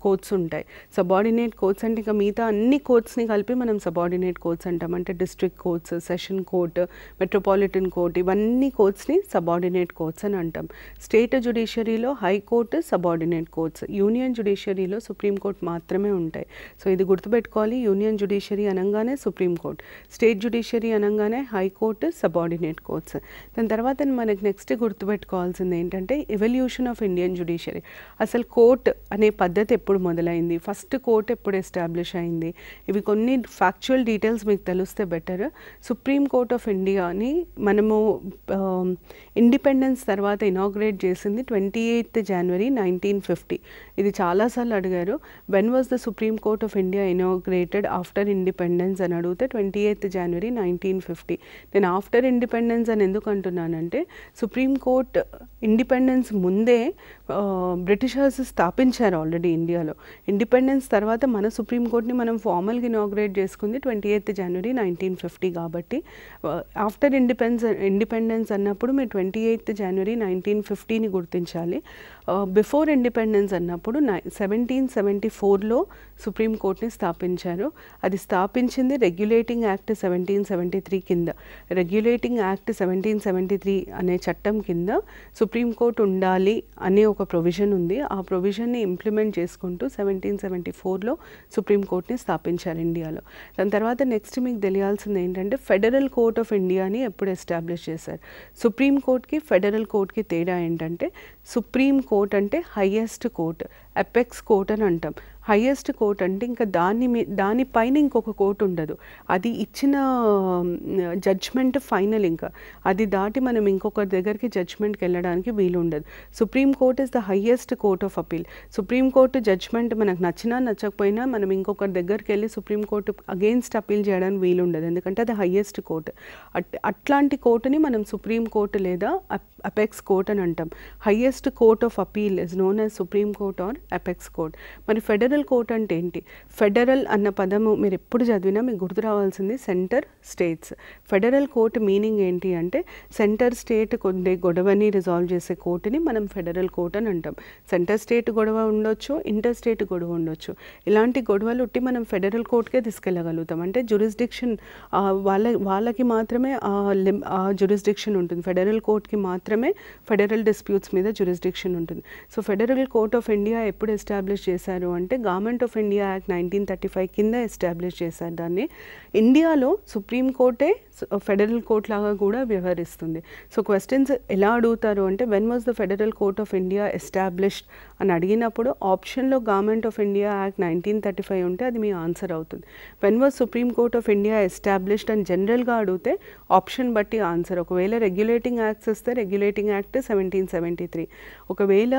కోర్ట్స్ ఉంటాయి. సబార్డినేట్ కోర్ట్స్ అంటే ఇక మిగతా అన్ని కోర్ట్స్ని కలిపి మనం సబార్డినేట్ కోర్ట్స్ అంటాం. అంటే district courts, session court, metropolitan court, ఇవన్నీ కోర్ట్స్ని సబార్డినేట్ కోర్ట్స్ అని అంటాం. స్టేట్ జ్యుడిషియరీలో హైకోర్టు, సబార్డినేట్ కోర్ట్స్. యూనియన్ జ్యుడిషియరీలో సుప్రీంకోర్టు మాత్రమే ఉంటాయి. సో ఇది గుర్తుపెట్టుకోవాలి. యూనియన్ జ్యుడిషియరీ అనగానే సుప్రీంకోర్టు, స్టేట్ జ్యుడిషియరీ అనగానే హైకోర్టు, సబార్డినేట్ కోర్ట్స్. దాని తర్వాత మనకి నెక్స్ట్ గుర్తుపెట్టుకోవాల్సింది ఏంటంటే ఎవల్యూషన్ ఆఫ్ ఇండియన్ జ్యుడిషియరీ. అసలు కోర్ట్ అనే పద్ధతి ఎప్పుడు మొదలైంది, ఫస్ట్ కోర్ట్ ఎప్పుడు ఎస్టాబ్లిష్ అయింది, ఇవి కొన్ని ఫ్యాక్చువల్ డీటెయిల్స్ మీకు తెలిస్తే బెటర్. సుప్రీం కోర్ట్ ఆఫ్ ఇండియాని మనము ఇండిపెండెన్స్ తర్వాత ఇనాగ్రేట్ చేసింది 28th January 1950. ఇది చాలాసార్లు అడిగారు, when was the supreme court of India inaugurated after independence అని అడిగితే 28th January 1950. నేను ఆఫ్టర్ ఇండిపెండెన్స్ అని ఎందుకు అంటున్నానంటే సుప్రీంకోర్టు ఇండిపెండెన్స్ ముందే బ్రిటిషర్స్ స్థాపించారు ఆల్రెడీ ఇండియాలో. ఇండిపెండెన్స్ తర్వాత మన సుప్రీంకోర్టుని మనం ఫార్మల్గా ఇనాగ్రేట్ చేసుకుంది 28th January 1950. కాబట్టి ఆఫ్టర్ ఇండిపెండెన్స్ అన్నప్పుడు మీరు 28th January 1950ని గుర్తించాలి. బిఫోర్ ఇండిపెండెన్స్ అన్నప్పుడు 1774లో సుప్రీంకోర్టుని స్థాపించారు. అది స్థాపించింది రెగ్యులేటింగ్ యాక్ట్ 1773 కింద. రెగ్యులేటింగ్ యాక్ట్ 1773 అనే చట్టం కింద సుప్రీంకోర్టు ఉండాలి అనే ఒక ప్రొవిజన్ ఉంది. ఆ ప్రొవిజన్ని ఇంప్లిమెంట్ చేసుకుంటూ 1774లో సుప్రీంకోర్టుని స్థాపించారు ఇండియాలో. దాని తర్వాత నెక్స్ట్ మీకు తెలియాల్సింది ఏంటంటే ఫెడరల్ కోర్ట్ ఆఫ్ ఇండియాని ఎప్పుడు ఎస్టాబ్లిష్ చేశారు. సుప్రీంకోర్టుకి ఫెడరల్ కోర్టుకి తేడా ఏంటంటే సుప్రీం కోర్ట్ అంటే హైయెస్ట్ కోర్ట్, అపెక్స్ కోర్ట్ అని అంటాం. హైయెస్ట్ కోర్ట్ అంటే ఇంకా దానిపైన ఇంకొక కోర్టు ఉండదు. అది ఇచ్చిన జడ్జ్మెంట్ ఫైనల్, ఇంకా అది దాటి మనం ఇంకొకరి దగ్గరికి జడ్జ్మెంట్కి వెళ్ళడానికి వీలు ఉండదు. Supreme court is the highest court of appeal. Supreme court judgment మనకు నచ్చినా నచ్చకపోయినా మనం ఇంకొకరి దగ్గరికి వెళ్ళి సుప్రీం కోర్టు అగెయిన్స్ట్ అపీల్ చేయడానికి వీలు ఉండదు, ఎందుకంటే అది హైయెస్ట్ కోర్టు. అట్లాంటి కోర్టుని మనం సుప్రీం కోర్టు లేదా అపెక్స్ కోర్ట్ అని అంటాం. Highest court of appeal is known as supreme court or apex court. మరి ఫెడరల్ కోర్ట్ అంటే ఏంటి? ఫెడరల్ అన్న పదము మీరు ఎప్పుడు చదివినా మీకు గుర్తు రావాల్సింది centre, states. Federal court meaning ఏంటి అంటే సెంటర్ స్టేట్ కొండే గొడవని రిజాల్వ్ చేసే కోర్టుని మనం ఫెడరల్ కోర్ట్ అని అంటాం. సెంటర్ స్టేట్ గొడవ ఉండొచ్చు, ఇంటర్ స్టేట్ గొడవ ఉండొచ్చు. ఇలాంటి గొడవలు ఉట్టి మనం ఫెడరల్ కోర్టుకే తీసుకెళ్ళగలుగుతాం. అంటే జ్యూరిస్డిక్షన్ వాళ్ళకి మాత్రమే ఆ జ్యూరిస్డిక్షన్ ఉంటుంది. ఫెడరల్ కోర్ట్కి మాత్రమే ఫెడరల్ డిస్ప్యూట్స్ మీద జ్యూరిస్డిక్షన్ ఉంటుంది. So federal court of India ఎప్పుడు ఎస్టాబ్లిష్ చేశారు అంటే గవర్నమెంట్ ఆఫ్ ఇండియా యాక్ట్ 1935 కింద ఎస్టాబ్లిష్ చేశారు దాన్ని. ఇండియాలో సుప్రీంకోర్టే ఫెడరల్ కోర్ట్ లాగా కూడా వ్యవహరిస్తుంది. సో క్వశ్చన్స్ ఎలా అడుగుతారు అంటే when was the federal court of India established అని అడిగినప్పుడు ఆప్షన్లో గవర్నమెంట్ ఆఫ్ ఇండియా యాక్ట్ 1935 ఉంటే అది మీ ఆన్సర్ అవుతుంది. When was supreme court of India established అని జనరల్గా అడిగితే ఆప్షన్ బట్టి ఆన్సర్. ఒకవేళ రెగ్యులేటింగ్ యాక్ట్స్ ఇస్తే రెగ్యులేటింగ్ యాక్ట్ 1773, ఒకవేళ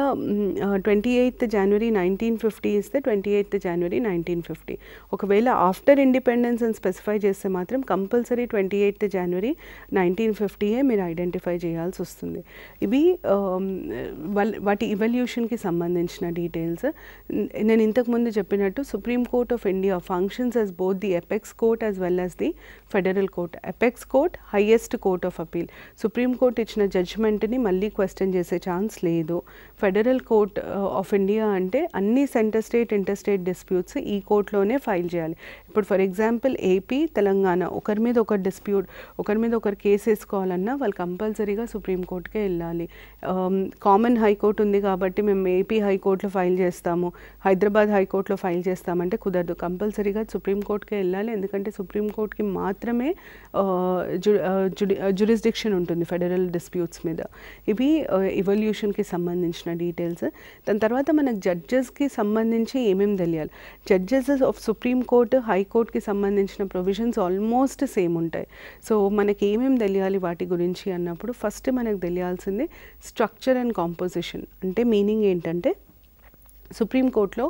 28th January 1950 ఇస్తే 28th January 1950, ఒకవేళ ఆఫ్టర్ ఇండిపెండెన్స్ అని స్పెసిఫై చేస్తే మాత్రం కంపల్సరీ 28th January 1950 మీరు ఐడెంటిఫై చేయాల్సి వస్తుంది. ఇవి వాటి ఇవల్యూషన్కి సంబంధించిన డీటెయిల్స్. నేను ఇంతకుముందు చెప్పినట్టు supreme court of India functions as both the apex court as well as the federal court. Apex court highest court of appeal. Supreme court ఇచ్చిన జడ్జ్మెంట్ని మళ్ళీ క్వశ్చన్ చేసే ఛాన్స్ లేదు. ఫెడరల్ కోర్ట్ ఆఫ్ ఇండియా అంటే అన్ని centre state inter state disputes ఈ కోర్టులోనే file చేయాలి. ఇప్పుడు for example AP Telangana ఒకరి మీద ఒకరు డిస్ప్యూట్, ఒకరి మీద ఒకరు కేసు వేసుకోవాలన్నా వాళ్ళు కంపల్సరీగా సుప్రీంకోర్టుకే వెళ్ళాలి. కామన్ హైకోర్టు ఉంది కాబట్టి మేము ఏపీ హైకోర్టులో ఫైల్ చేస్తాము, హైదరాబాద్ హైకోర్టులో ఫైల్ చేస్తామంటే కుదరదు. కంపల్సరీగా సుప్రీంకోర్టుకే వెళ్ళాలి. ఎందుకంటే సుప్రీంకోర్టుకి మాత్రమే జ్యూరిస్డిక్షన్ ఉంటుంది ఫెడరల్ డిస్ప్యూట్స్ మీద. ఇవి ఇవల్యూషన్కి సంబంధించిన డీటెయిల్స్. దాని తర్వాత మనకు జడ్జెస్కి సంబంధించి ఏమేమి తెలియాలి. జడ్జెస్ ఆఫ్ సుప్రీం కోర్టు హైకోర్టుకి సంబంధించిన ప్రొవిజన్స్ ఆల్మోస్ట్ సేమ్ ఉంటాయి. సో మనకి ఏమేమి తెలియాలి వాటి గురించి అన్నప్పుడు ఫస్ట్ మనకు తెలియాల్సింది స్ట్రక్చర్ అండ్ కాంపోజిషన్. అంటే మీనింగ్ ఏంటంటే సుప్రీంకోర్టులో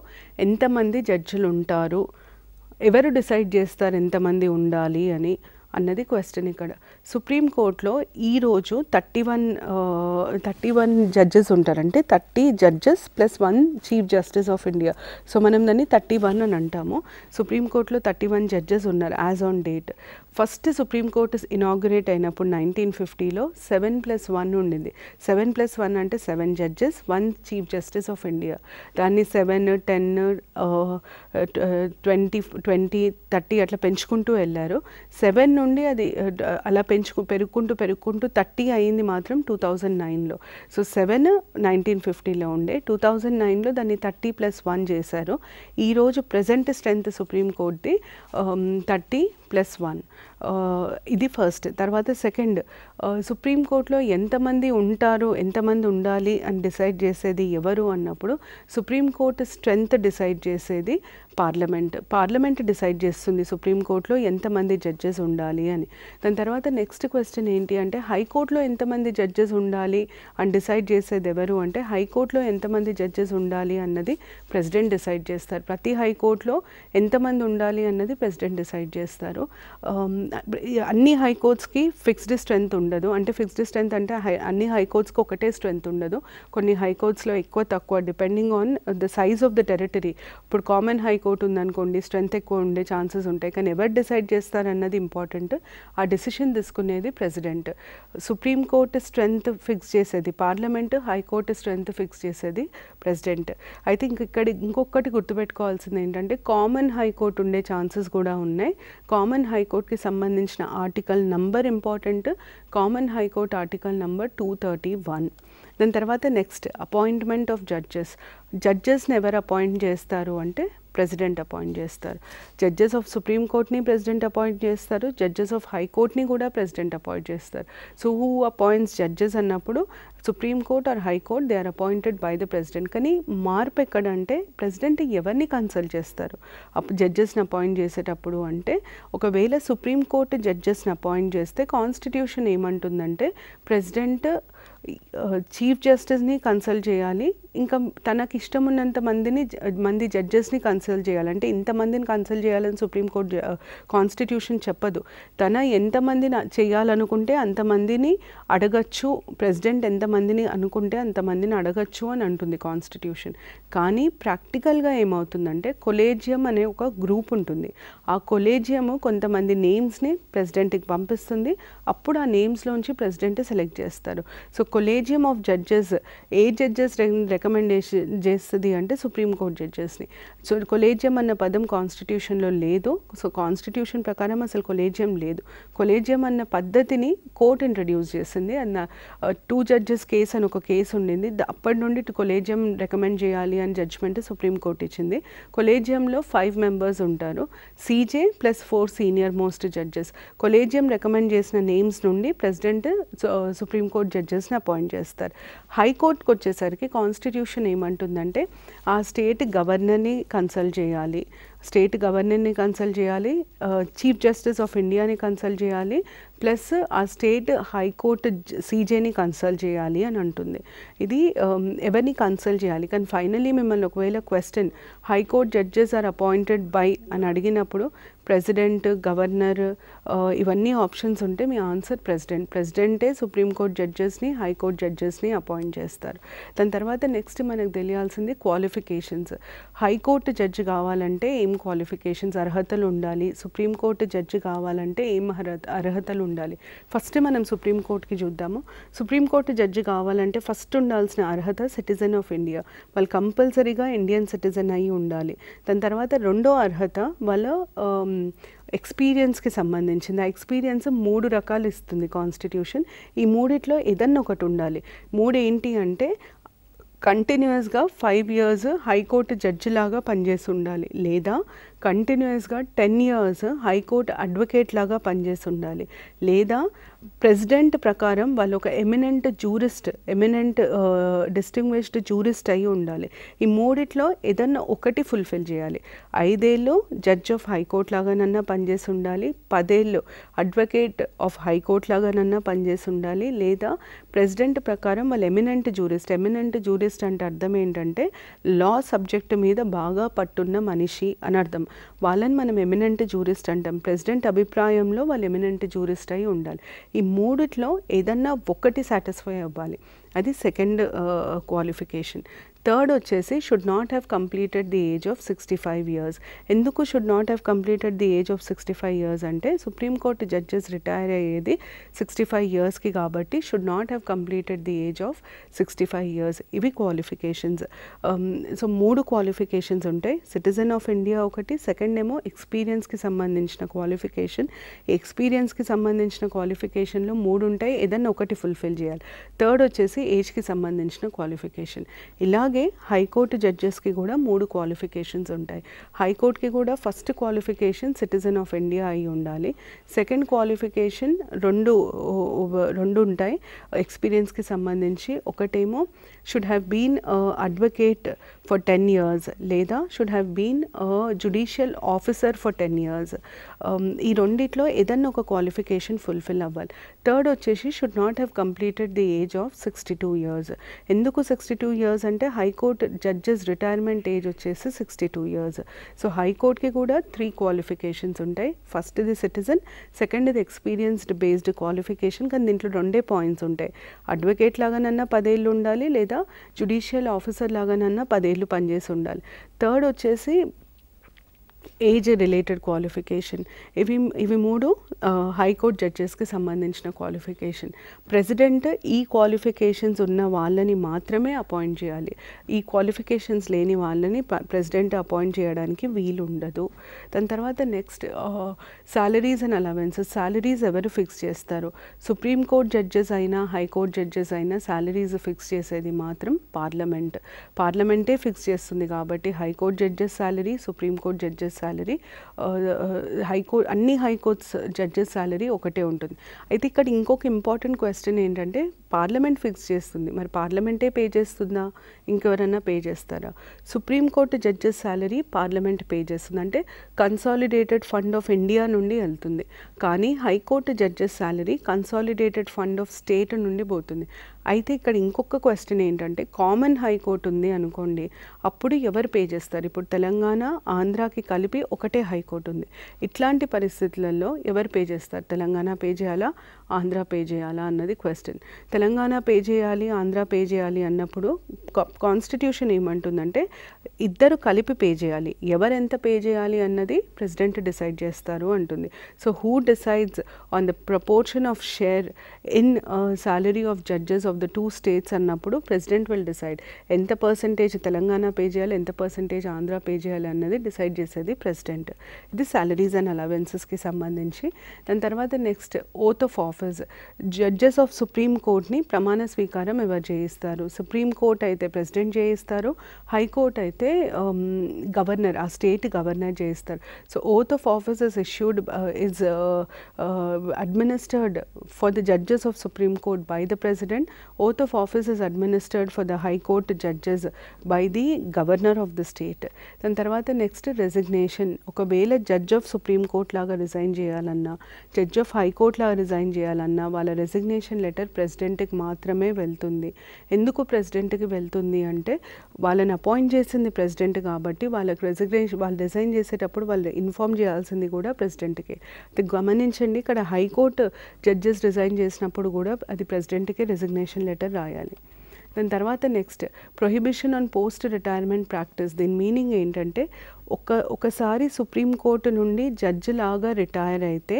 ఎంతమంది జడ్జిలు ఉంటారు, ఎవరు డిసైడ్ చేస్తారు ఎంతమంది ఉండాలి అన్నది క్వశ్చన్. ఇక్కడ సుప్రీంకోర్టులో ఈరోజు 31 జడ్జెస్ ఉంటారు. అంటే 30 judges plus 1 chief justice of India. So మనం దాన్ని 31 అని అంటాము. సుప్రీంకోర్టులో 31 జడ్జెస్ ఉన్నారు as on date. First supreme court inaugurate అయినప్పుడు 1950లో 7+1 ఉండింది. 7+1 అంటే 7 judges 1 chief justice of India. దాన్ని 7, 10, 20, 30 అట్లా పెంచుకుంటూ వెళ్ళారు. 7 నుండి అది అలా పెరుగుకుంటూ 30 అయింది మాత్రం 2009లో. సో 7 1950లో ఉండే 2009లో దాన్ని 30+1 చేశారు. ఈరోజు ప్రజెంట్ స్ట్రెంత్ సుప్రీంకోర్టుది 30+1. ఇది ఫస్ట్. తర్వాత సెకండ్, సుప్రీంకోర్టులో ఎంతమంది ఉంటారు, ఎంతమంది ఉండాలి అని డిసైడ్ చేసేది ఎవరు అన్నప్పుడు సుప్రీంకోర్టు స్ట్రెంత్ డిసైడ్ చేసేది పార్లమెంట్ డిసైడ్ చేస్తుంది సుప్రీంకోర్టులో ఎంతమంది జడ్జెస్ ఉండాలి అని. దాని తర్వాత నెక్స్ట్ క్వశ్చన్ ఏంటి అంటే హైకోర్టులో ఎంతమంది జడ్జెస్ ఉండాలి అని డిసైడ్ చేసేది ఎవరు అంటే హైకోర్టులో ఎంతమంది జడ్జెస్ ఉండాలి అన్నది ప్రెసిడెంట్ డిసైడ్ చేస్తారు. ప్రతి హైకోర్టులో ఎంతమంది ఉండాలి అన్నది ప్రెసిడెంట్ డిసైడ్ చేస్తారు. అన్ని హైకోర్ట్స్కి ఫిక్స్డ్ స్ట్రెంత్ ఉండదు. అంటే ఫిక్స్డ్ స్ట్రెంత్ అంటే అన్ని హైకోర్ట్స్కి ఒకటే స్ట్రెంత్ ఉండదు. కొన్ని హైకోర్ట్స్లో ఎక్కువ తక్కువ depending on the size of the territory. ఇప్పుడు కామన్ హైకోర్ట్ ఉందనుకోండి స్ట్రెంత్ ఎక్కువ ఉండే ఛాన్సెస్ ఉంటాయి. కానీ ఎవరు డిసైడ్ చేస్తారన్నది ఇంపార్టెంట్. ఆ డెసిషన్ తీసుకునేది ప్రెసిడెంట్. సుప్రీంకోర్టు స్ట్రెంత్ ఫిక్స్ చేసేది పార్లమెంట్, హైకోర్టు స్ట్రెంత్ ఫిక్స్ చేసేది ప్రెసిడెంట్. అయితే ఇంకొకటి గుర్తుపెట్టుకోవాల్సింది ఏంటంటే కామన్ హైకోర్టు ఉండే ఛాన్సెస్ కూడా ఉన్నాయి. కామన్ హైకోర్టుకి సంబంధించిన article number important. Common high court article number 231. దాని తర్వాత నెక్స్ట్ అపాయింట్మెంట్ ఆఫ్ జడ్జెస్ని ఎవరు అపాయింట్ చేస్తారు అంటే ప్రెసిడెంట్ అపాయింట్ చేస్తారు. జడ్జెస్ ఆఫ్ సుప్రీంకోర్టుని ప్రెసిడెంట్ అపాయింట్ చేస్తారు. జడ్జెస్ ఆఫ్ హైకోర్టుని కూడా ప్రెసిడెంట్ అపాయింట్ చేస్తారు. సో హూ అపాయింట్స్ జడ్జెస్ అన్నప్పుడు supreme court or high court they are appointed by the president. కానీ మార్పు ఎక్కడంటే ప్రెసిడెంట్ ఎవరిని కన్సల్ట్ చేస్తారు జడ్జెస్ని అపాయింట్ చేసేటప్పుడు అంటే ఒకవేళ సుప్రీంకోర్టు జడ్జెస్ని అపాయింట్ చేస్తే కాన్స్టిట్యూషన్ ఏమంటుందంటే ప్రెసిడెంట్ చీఫ్ జస్టిస్ని కన్సల్ట్ చేయాలి, ఇంకా తనకి ఇష్టం ఉన్నంత మంది జడ్జెస్ని కన్సల్ట్ చేయాలి. అంటే ఇంతమందిని కన్సల్ట్ చేయాలని సుప్రీంకోర్టు కాన్స్టిట్యూషన్ చెప్పదు. తన ఎంతమంది చేయాలనుకుంటే అంతమందిని అడగచ్చు, ప్రెసిడెంట్ ఎంతమందిని అనుకుంటే అంతమందిని అడగచ్చు అని అంటుంది కాన్స్టిట్యూషన్. కానీ ప్రాక్టికల్గా ఏమవుతుందంటే కొలేజియం అనే ఒక గ్రూప్ ఉంటుంది. ఆ కొలేజియము కొంతమంది నేమ్స్ని ప్రెసిడెంట్కి పంపిస్తుంది. అప్పుడు ఆ నేమ్స్లోంచి ప్రెసిడెంట్ సెలెక్ట్ చేస్తారు. So collegium of judges A judges recommendation చేస్తుంది అంటే సుప్రీంకోర్టు జడ్జెస్ని. సో కొలేజియం అన్న పదం కాన్స్టిట్యూషన్లో లేదు. సో కాన్స్టిట్యూషన్ ప్రకారం అసలు కొలేజియం లేదు. కొలేజియం అన్న పద్ధతిని కోర్టు ఇంట్రడ్యూస్ చేసింది. అన్న 2 జడ్జెస్ కేసు అని ఒక కేసు ఉండింది. అప్పటి నుండి కొలేజియం రికమెండ్ చేయాలి అని జడ్జ్మెంట్ సుప్రీంకోర్టు ఇచ్చింది. కొలేజియంలో 5 మెంబర్స్ ఉంటారు, CJ + 4 senior most judges. Collegium recommend చేసిన నేమ్స్ నుండి ప్రెసిడెంట్ సుప్రీంకోర్టు జడ్జెస్ని అపాయింట్ చేస్తారు. హైకోర్టుకు వచ్చేసరికి కాన్స్టిట్యూషన్ ఏమంటుందంటే ఆ స్టేట్ గవర్నర్ని కన్సల్ట్ చేయాలి, స్టేట్ గవర్నర్ని కన్సల్ట్ చేయాలి, చీఫ్ జస్టిస్ ఆఫ్ ఇండియాని కన్సల్ట్ చేయాలి, ప్లస్ ఆ స్టేట్ హైకోర్టు CJని కన్సల్ట్ చేయాలి అని అంటుంది. ఇది ఎవరిని కన్సల్ట్ చేయాలి. కానీ ఫైనలీ మిమ్మల్ని ఒకవేళ question high court judges are appointed by అని అడిగినప్పుడు ప్రెసిడెంట్, గవర్నర్ ఇవన్నీ ఆప్షన్స్ ఉంటే మీ ఆన్సర్ ప్రెసిడెంట్. ప్రెసిడెంటే సుప్రీంకోర్టు జడ్జెస్ని, హైకోర్టు జడ్జెస్ని అపాయింట్ చేస్తారు. దాని తర్వాత నెక్స్ట్ మనకు తెలియాల్సింది క్వాలిఫికేషన్స్. హైకోర్టు జడ్జి కావాలంటే ఏం క్వాలిఫికేషన్స్, అర్హతలు ఉండాలి. సుప్రీంకోర్టు జడ్జి కావాలంటే ఏం అర్హతలు ఉండాలి. ఫస్ట్ మనం సుప్రీంకోర్టుకి చూద్దాము. సుప్రీంకోర్టు జడ్జి కావాలంటే ఫస్ట్ ఉండాల్సిన అర్హత సిటిజన్ ఆఫ్ ఇండియా. వాళ్ళు కంపల్సరీగా ఇండియన్ సిటిజన్ అయి ఉండాలి. దాని తర్వాత రెండో అర్హత వాళ్ళ ఎక్స్పీరియన్స్కి సంబంధించింది. ఆ ఎక్స్పీరియన్స్ 3 రకాలు ఇస్తుంది కాన్స్టిట్యూషన్. ఈ మూడిట్లో ఏదన్నా ఒకటి ఉండాలి. 3 ఏంటి అంటే కంటిన్యూస్గా 5 ఇయర్స్ హైకోర్టు జడ్జి లాగా పనిచేసి ఉండాలి, లేదా కంటిన్యూస్గా 10 ఇయర్స్ హైకోర్టు అడ్వకేట్ లాగా పనిచేసి ఉండాలి, లేదా ప్రెసిడెంట్ ప్రకారం వాళ్ళు ఒక eminent jurist, eminent distinguished jurist అయి ఉండాలి. ఈ మూడిట్లో ఏదన్నా ఒకటి ఫుల్ఫిల్ చేయాలి. 5 ఏళ్ళు జడ్జ్ ఆఫ్ హైకోర్టు లాగానన్నా పనిచేసి ఉండాలి, 10 ఏళ్ళు అడ్వకేట్ ఆఫ్ హైకోర్టు లాగానన్నా పనిచేసి ఉండాలి, లేదా ప్రెసిడెంట్ ప్రకారం వాళ్ళు ఎమినెంట్ జూరిస్ట్. ఎమినెంట్ జూరిస్ట్ అంటే అర్థం ఏంటంటే లా సబ్జెక్ట్ మీద బాగా పట్టున్న మనిషి అని అర్థం. వాళ్ళని మనం ఎమినెంట్ జూరిస్ట్ అంటాం. ప్రెసిడెంట్ అభిప్రాయంలో వాళ్ళు ఎమినెంట్ జూరిస్ట్ అయి ఉండాలి. ఈ మూడిట్లో ఏదన్నా ఒకటి సాటిస్ఫై అవ్వాలి. అది సెకండ్ క్వాలిఫికేషన్. థర్డ్ వచ్చేసి should not have completed the age of 65 years. ఎందుకు should not have completed the age of 65 years అంటే సుప్రీంకోర్టు జడ్జెస్ రిటైర్ అయ్యేది 65 ఇయర్స్కి కాబట్టి should not have completed the age of 65 years. ఇవి qualifications. So 3 qualifications ఉంటాయి. Citizen of India ఒకటి, second ఏమో ఎక్స్పీరియన్స్కి సంబంధించిన క్వాలిఫికేషన్. ఎక్స్పీరియన్స్కి సంబంధించిన క్వాలిఫికేషన్లో 3 ఉంటాయి, ఏదన్నా ఒకటి ఫుల్ఫిల్ చేయాలి. థర్డ్ వచ్చేసి ఏజ్కి సంబంధించిన క్వాలిఫికేషన్. ఇలాగే హైకోర్టు జడ్జెస్కి కూడా 3 క్వాలిఫికేషన్స్ ఉంటాయి. హైకోర్టుకి కూడా first qualification citizen of India అయి ఉండాలి. సెకండ్ క్వాలిఫికేషన్ రెండు ఉంటాయి ఎక్స్పీరియన్స్కి సంబంధించి. ఒకటేమో should have been advocate for 10 years, లేదా should have been judicial officer for 10 years. ఈ రెండిట్లో ఏదన్నా ఒక క్వాలిఫికేషన్ ఫుల్ఫిల్ అవ్వాలి. థర్డ్ వచ్చేసి should not have completed the age of 62 years. ఎందుకు 62 ఇయర్స్ అంటే హైకోర్టు జడ్జెస్ రిటైర్మెంట్ ఏజ్ వచ్చేసి 62 ఇయర్స్. సో హైకోర్టుకి కూడా 3 క్వాలిఫికేషన్స్ ఉంటాయి. ఫస్ట్ ఇది సిటిజన్, సెకండ్ ఇది ఎక్స్పీరియన్స్డ్ బేస్డ్ క్వాలిఫికేషన్. కానీ దీంట్లో 2 పాయింట్స్ ఉంటాయి. అడ్వకేట్ లాగానన్నా 10 ఏళ్ళు ఉండాలి, లేదా జుడిషియల్ ఆఫీసర్ లాగానన్నా 10 ఏళ్ళు పనిచేసి ఉండాలి. థర్డ్ వచ్చేసి ఏజ్ రిలేటెడ్ క్వాలిఫికేషన్. ఇవి 3 హైకోర్టు జడ్జెస్కి సంబంధించిన క్వాలిఫికేషన్. ప్రెసిడెంట్ ఈ క్వాలిఫికేషన్స్ ఉన్న వాళ్ళని మాత్రమే అపాయింట్ చేయాలి. ఈ క్వాలిఫికేషన్స్ లేని వాళ్ళని ప్రెసిడెంట్ అపాయింట్ చేయడానికి వీలు ఉండదు. దాని తర్వాత next salaries and allowances. Salaries ఎవరు ఫిక్స్ చేస్తారు? సుప్రీంకోర్టు జడ్జెస్ అయినా హైకోర్టు జడ్జెస్ అయినా సాలరీస్ ఫిక్స్ చేసేది మాత్రం పార్లమెంట్. పార్లమెంటే ఫిక్స్ చేస్తుంది కాబట్టి high court judges salary, supreme court judges salary, high court అన్ని హైకోర్ట్స్ జడ్జెస్ సాలరీ ఒకటే ఉంటుంది. అయితే ఇక్కడ ఇంకొక ఇంపార్టెంట్ క్వశ్చన్ ఏంటంటే పార్లమెంట్ ఫిక్స్ చేస్తుంది, మరి పార్లమెంటే పే చేస్తుందా, ఇంకెవరైనా పే చేస్తారా? Supreme court judges salary parliament pay చేస్తుంది, అంటే కన్సాలిడేటెడ్ ఫండ్ ఆఫ్ ఇండియా నుండి వెళ్తుంది. కానీ high court judges salary consolidated fund of state నుండి పోతుంది. అయితే ఇక్కడ ఇంకొక క్వశ్చన్ ఏంటంటే కామన్ హైకోర్టు ఉంది అనుకోండి, అప్పుడు ఎవరు పే చేస్తారు? ఇప్పుడు తెలంగాణ ఆంధ్రాకి కలిపి ఒకటే హైకోర్టు ఉంది. ఇట్లాంటి పరిస్థితులలో ఎవరు పే చేస్తారు? తెలంగాణ పే చేయాలా, ఆంధ్ర పే చేయాలా అన్నది క్వశ్చన్. తెలంగాణ పే చేయాలి, ఆంధ్ర పే చేయాలి అన్నప్పుడు కాన్స్టిట్యూషన్ ఏమంటుందంటే ఇద్దరు కలిపి పే చేయాలి. ఎవరెంత పే చేయాలి అన్నది ప్రెసిడెంట్ డిసైడ్ చేస్తారు అంటుంది. So who decides on the proportion of share in salary of judges of of the 2 states అన్నప్పుడు ప్రెసిడెంట్ విల్ డిసైడ్ ఎంత పర్సంటేజ్ తెలంగాణ పే చేయాలి, ఎంత పర్సంటేజ్ ఆంధ్ర పే చేయాలి అన్నది డిసైడ్ చేసేది ప్రెసిడెంట్. ఇది సాలరీస్ అండ్ అలవెన్సెస్కి సంబంధించి. దాని తర్వాత next oath of office. Judges of supreme కోర్ట్ని ప్రమాణ స్వీకారం ఎవరు చేయిస్తారు? సుప్రీం కోర్ట్ అయితే ప్రెసిడెంట్ చేయిస్తారు, హైకోర్ట్ అయితే గవర్నర్, ఆ స్టేట్ గవర్నర్ చేయిస్తారు. So oath of office is issued is administered for the judges of Supreme Court by the President. Oath of office is administered for the High Court judges by the Governor of the state. దాని తర్వాత next resignation. ఒకవేళ judge of supreme court లాగా resign చేయాలన్నా, judge of high court లాగా resign చేయాలన్నా వాళ్ళ resignation letter ప్రెసిడెంట్కి మాత్రమే వెళ్తుంది. ఎందుకు ప్రెసిడెంట్కి వెళ్తుంది అంటే వాళ్ళని అపాయింట్ చేసింది ప్రెసిడెంట్ కాబట్టి వాళ్ళకి రెసిగ్నేషన్, వాళ్ళు రిజైన్ చేసేటప్పుడు వాళ్ళు ఇన్ఫార్మ్ చేయాల్సింది కూడా ప్రెసిడెంట్కి. గమనించండి, ఇక్కడ హైకోర్టు జడ్జెస్ రిజైన్ చేసినప్పుడు కూడా అది ప్రెసిడెంట్కి రెసిగ్నేషన్ లెటర్ రాయాలి. దాని తర్వాత next prohibition on post retirement practice. దీని మీనింగ్ ఏంటంటే ఒకసారి సుప్రీంకోర్టు నుండి జడ్జి లాగా రిటైర్ అయితే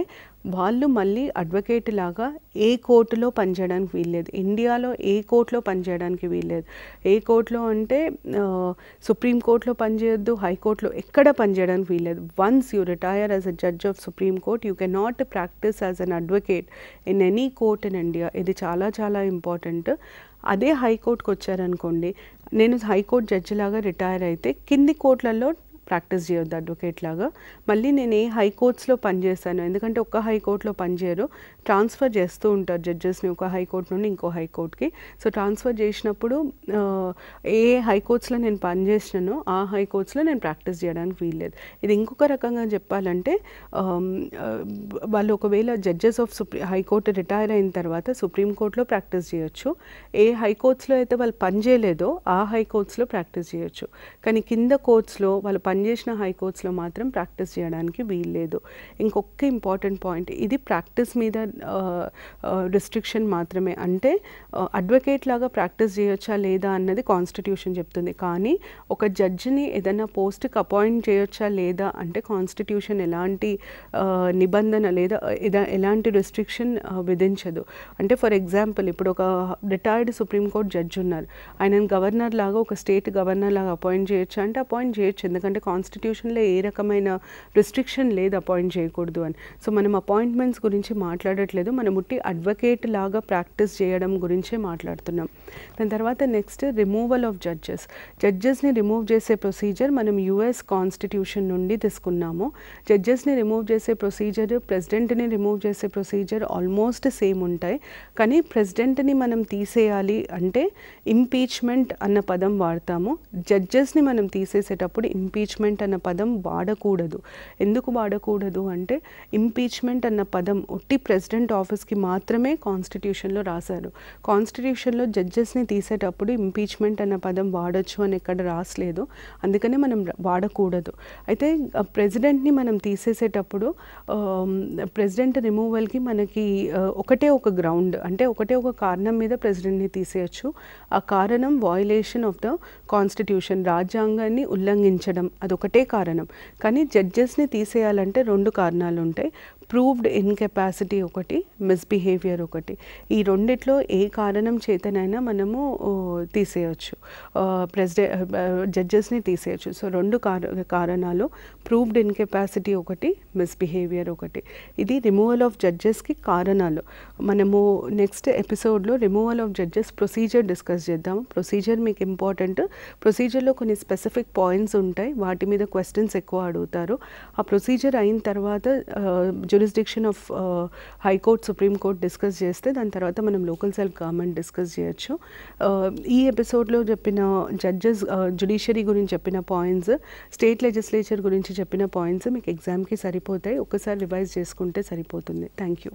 వాళ్ళు మళ్ళీ అడ్వకేట్ లాగా ఏ కోర్టులో పనిచేయడానికి వీల్లేదు. ఇండియాలో ఏ కోర్టులో పనిచేయడానికి వీల్లేదు. ఏ కోర్టులో అంటే సుప్రీంకోర్టులో పనిచేయొద్దు, హైకోర్టులో ఎక్కడ పనిచేయడానికి వీల్లేదు. Once you retire as a judge of supreme court, you can not practice as an advocate in any court in India. ఇది చాలా చాలా ఇంపార్టెంట్. అదే హైకోర్టుకు వచ్చారనుకోండి, నేను హైకోర్టు జడ్జి లాగా రిటైర్ అయితే కింది కోర్టులలో ప్రాక్టీస్ చేయొద్దు అడ్వకేట్ లాగా. మళ్ళీ నేను ఏ హైకోర్ట్స్లో పనిచేస్తాను, ఎందుకంటే ఒక్క హైకోర్టులో పనిచేయరు, ట్రాన్స్ఫర్ చేస్తూ ఉంటారు జడ్జెస్ని ఒక హైకోర్టు నుండి ఇంకో హైకోర్టుకి. సో ట్రాన్స్ఫర్ చేసినప్పుడు ఏ హైకోర్ట్స్లో నేను పనిచేసినానో ఆ హైకోర్ట్స్లో నేను ప్రాక్టీస్ చేయడానికి వీల్లేదు. ఇది ఇంకొక రకంగా చెప్పాలంటే వాళ్ళు ఒకవేళ జడ్జెస్ ఆఫ్ హైకోర్టు రిటైర్ అయిన తర్వాత సుప్రీంకోర్టులో ప్రాక్టీస్ చేయొచ్చు. ఏ హైకోర్ట్స్లో అయితే వాళ్ళు పనిచేయలేదో ఆ హైకోర్ట్స్లో ప్రాక్టీస్ చేయొచ్చు. కానీ కింద కోర్ట్స్లో వాళ్ళు పనిచేసిన హైకోర్ట్స్లో మాత్రం ప్రాక్టీస్ చేయడానికి వీల్లేదు. ఇంకొక ఇంపార్టెంట్ పాయింట్, ఇది ప్రాక్టీస్ మీద రిస్ట్రిక్షన్ మాత్రమే. అంటే అడ్వకేట్ లాగా ప్రాక్టీస్ చేయొచ్చా లేదా అన్నది కాన్స్టిట్యూషన్ చెప్తుంది. కానీ ఒక జడ్జిని ఏదైనా పోస్ట్కి అపాయింట్ చేయొచ్చా లేదా అంటే కాన్స్టిట్యూషన్ ఎలాంటి నిబంధన లేదా ఎలాంటి రిస్ట్రిక్షన్ విధించదు. అంటే ఫర్ ఎగ్జాంపుల్ ఇప్పుడు ఒక రిటైర్డ్ సుప్రీంకోర్టు జడ్జి ఉన్నారు, ఆయనను గవర్నర్ లాగా ఒక స్టేట్ గవర్నర్ లాగా అపాయింట్ చేయొచ్చా అంటే అపాయింట్ చేయొచ్చు. ఎందుకంటే కాన్స్టిట్యూషన్లో ఏ రకమైన రిస్ట్రిక్షన్ లేదు అపాయింట్ చేయకూడదు అని. సో మనం అపాయింట్మెంట్స్ గురించి మాట్లాడట్లేదు, మనం ఉట్టి అడ్వకేట్ లాగా ప్రాక్టీస్ చేయడం గురించే మాట్లాడుతున్నాం. దాని తర్వాత నెక్స్ట్ రిమూవల్ ఆఫ్ జడ్జెస్. జడ్జెస్ని రిమూవ్ చేసే ప్రొసీజర్ మనం యుఎస్ కాన్స్టిట్యూషన్ నుండి తీసుకున్నాము. జడ్జెస్ని రిమూవ్ చేసే ప్రొసీజర్, ప్రెసిడెంట్ని రిమూవ్ చేసే ప్రొసీజర్ ఆల్మోస్ట్ సేమ్ ఉంటాయి. కానీ ప్రెసిడెంట్ని మనం తీసేయాలి అంటే ఇంపీచ్మెంట్ అన్న పదం వాడతాము. జడ్జెస్ని మనం తీసేసేటప్పుడు ఇంపీచ్మెంట్ అన్న పదం వాడకూడదు. ఎందుకు వాడకూడదు అంటే ఇంపీచ్మెంట్ అన్న పదం ఒట్టి ప్రెసిడెంట్ ఆఫీస్కి మాత్రమే కాన్స్టిట్యూషన్లో రాశారు. కాన్స్టిట్యూషన్లో జడ్జెస్ని తీసేటప్పుడు ఇంపీచ్మెంట్ అన్న పదం వాడచ్చు అని ఎక్కడ రాసలేదు, అందుకనే మనం వాడకూడదు. అయితే ప్రెసిడెంట్ని మనం తీసేసేటప్పుడు ప్రెసిడెంట్ రిమూవల్కి మనకి ఒకటే ఒక గ్రౌండ్, అంటే ఒకటే ఒక కారణం మీద ప్రెసిడెంట్ని తీసేయచ్చు. ఆ కారణం వయలేషన్ ఆఫ్ ద కాన్స్టిట్యూషన్, రాజ్యాంగాన్ని ఉల్లంఘించడం, అదొకటే కారణం. కానీ జడ్జెస్ని తీసేయాలంటే 2 కారణాలు ఉంటాయి. ప్రూవ్డ్ ఇన్కెపాసిటీ ఒకటి, మిస్బిహేవియర్ ఒకటి. ఈ రెండిట్లో ఏ కారణం చేతనైనా మనము తీసేయచ్చు, జడ్జెస్ని తీసేయచ్చు. సో 2 కారణాలు, ప్రూవ్డ్ ఇన్కెపాసిటీ ఒకటి, మిస్బిహేవియర్ ఒకటి. ఇది రిమూవల్ ఆఫ్ జడ్జెస్కి కారణాలు. మనము నెక్స్ట్ ఎపిసోడ్లో removal of judges procedure discuss చేద్దాము. ప్రొసీజర్ మీకు ఇంపార్టెంట్. ప్రొసీజర్లో కొన్ని స్పెసిఫిక్ పాయింట్స్ ఉంటాయి, వాటి మీద క్వశ్చన్స్ ఎక్కువ అడుగుతారు. ఆ ప్రొసీజర్ అయిన తర్వాత jurisdiction of high court, Supreme Court discuss చేస్తే దాని తర్వాత మనం లోకల్ సెల్ఫ్ గవర్నమెంట్ డిస్కస్ చేయొచ్చు. ఈ ఎపిసోడ్లో చెప్పిన జడ్జెస్, జ్యుడిషియరీ గురించి చెప్పిన పాయింట్స్, స్టేట్ లెజిస్లేచర్ గురించి చెప్పిన పాయింట్స్ మీకు ఎగ్జామ్కి సరిపోతాయి. ఒకసారి రివైజ్ చేసుకుంటే సరిపోతుంది. Thank you.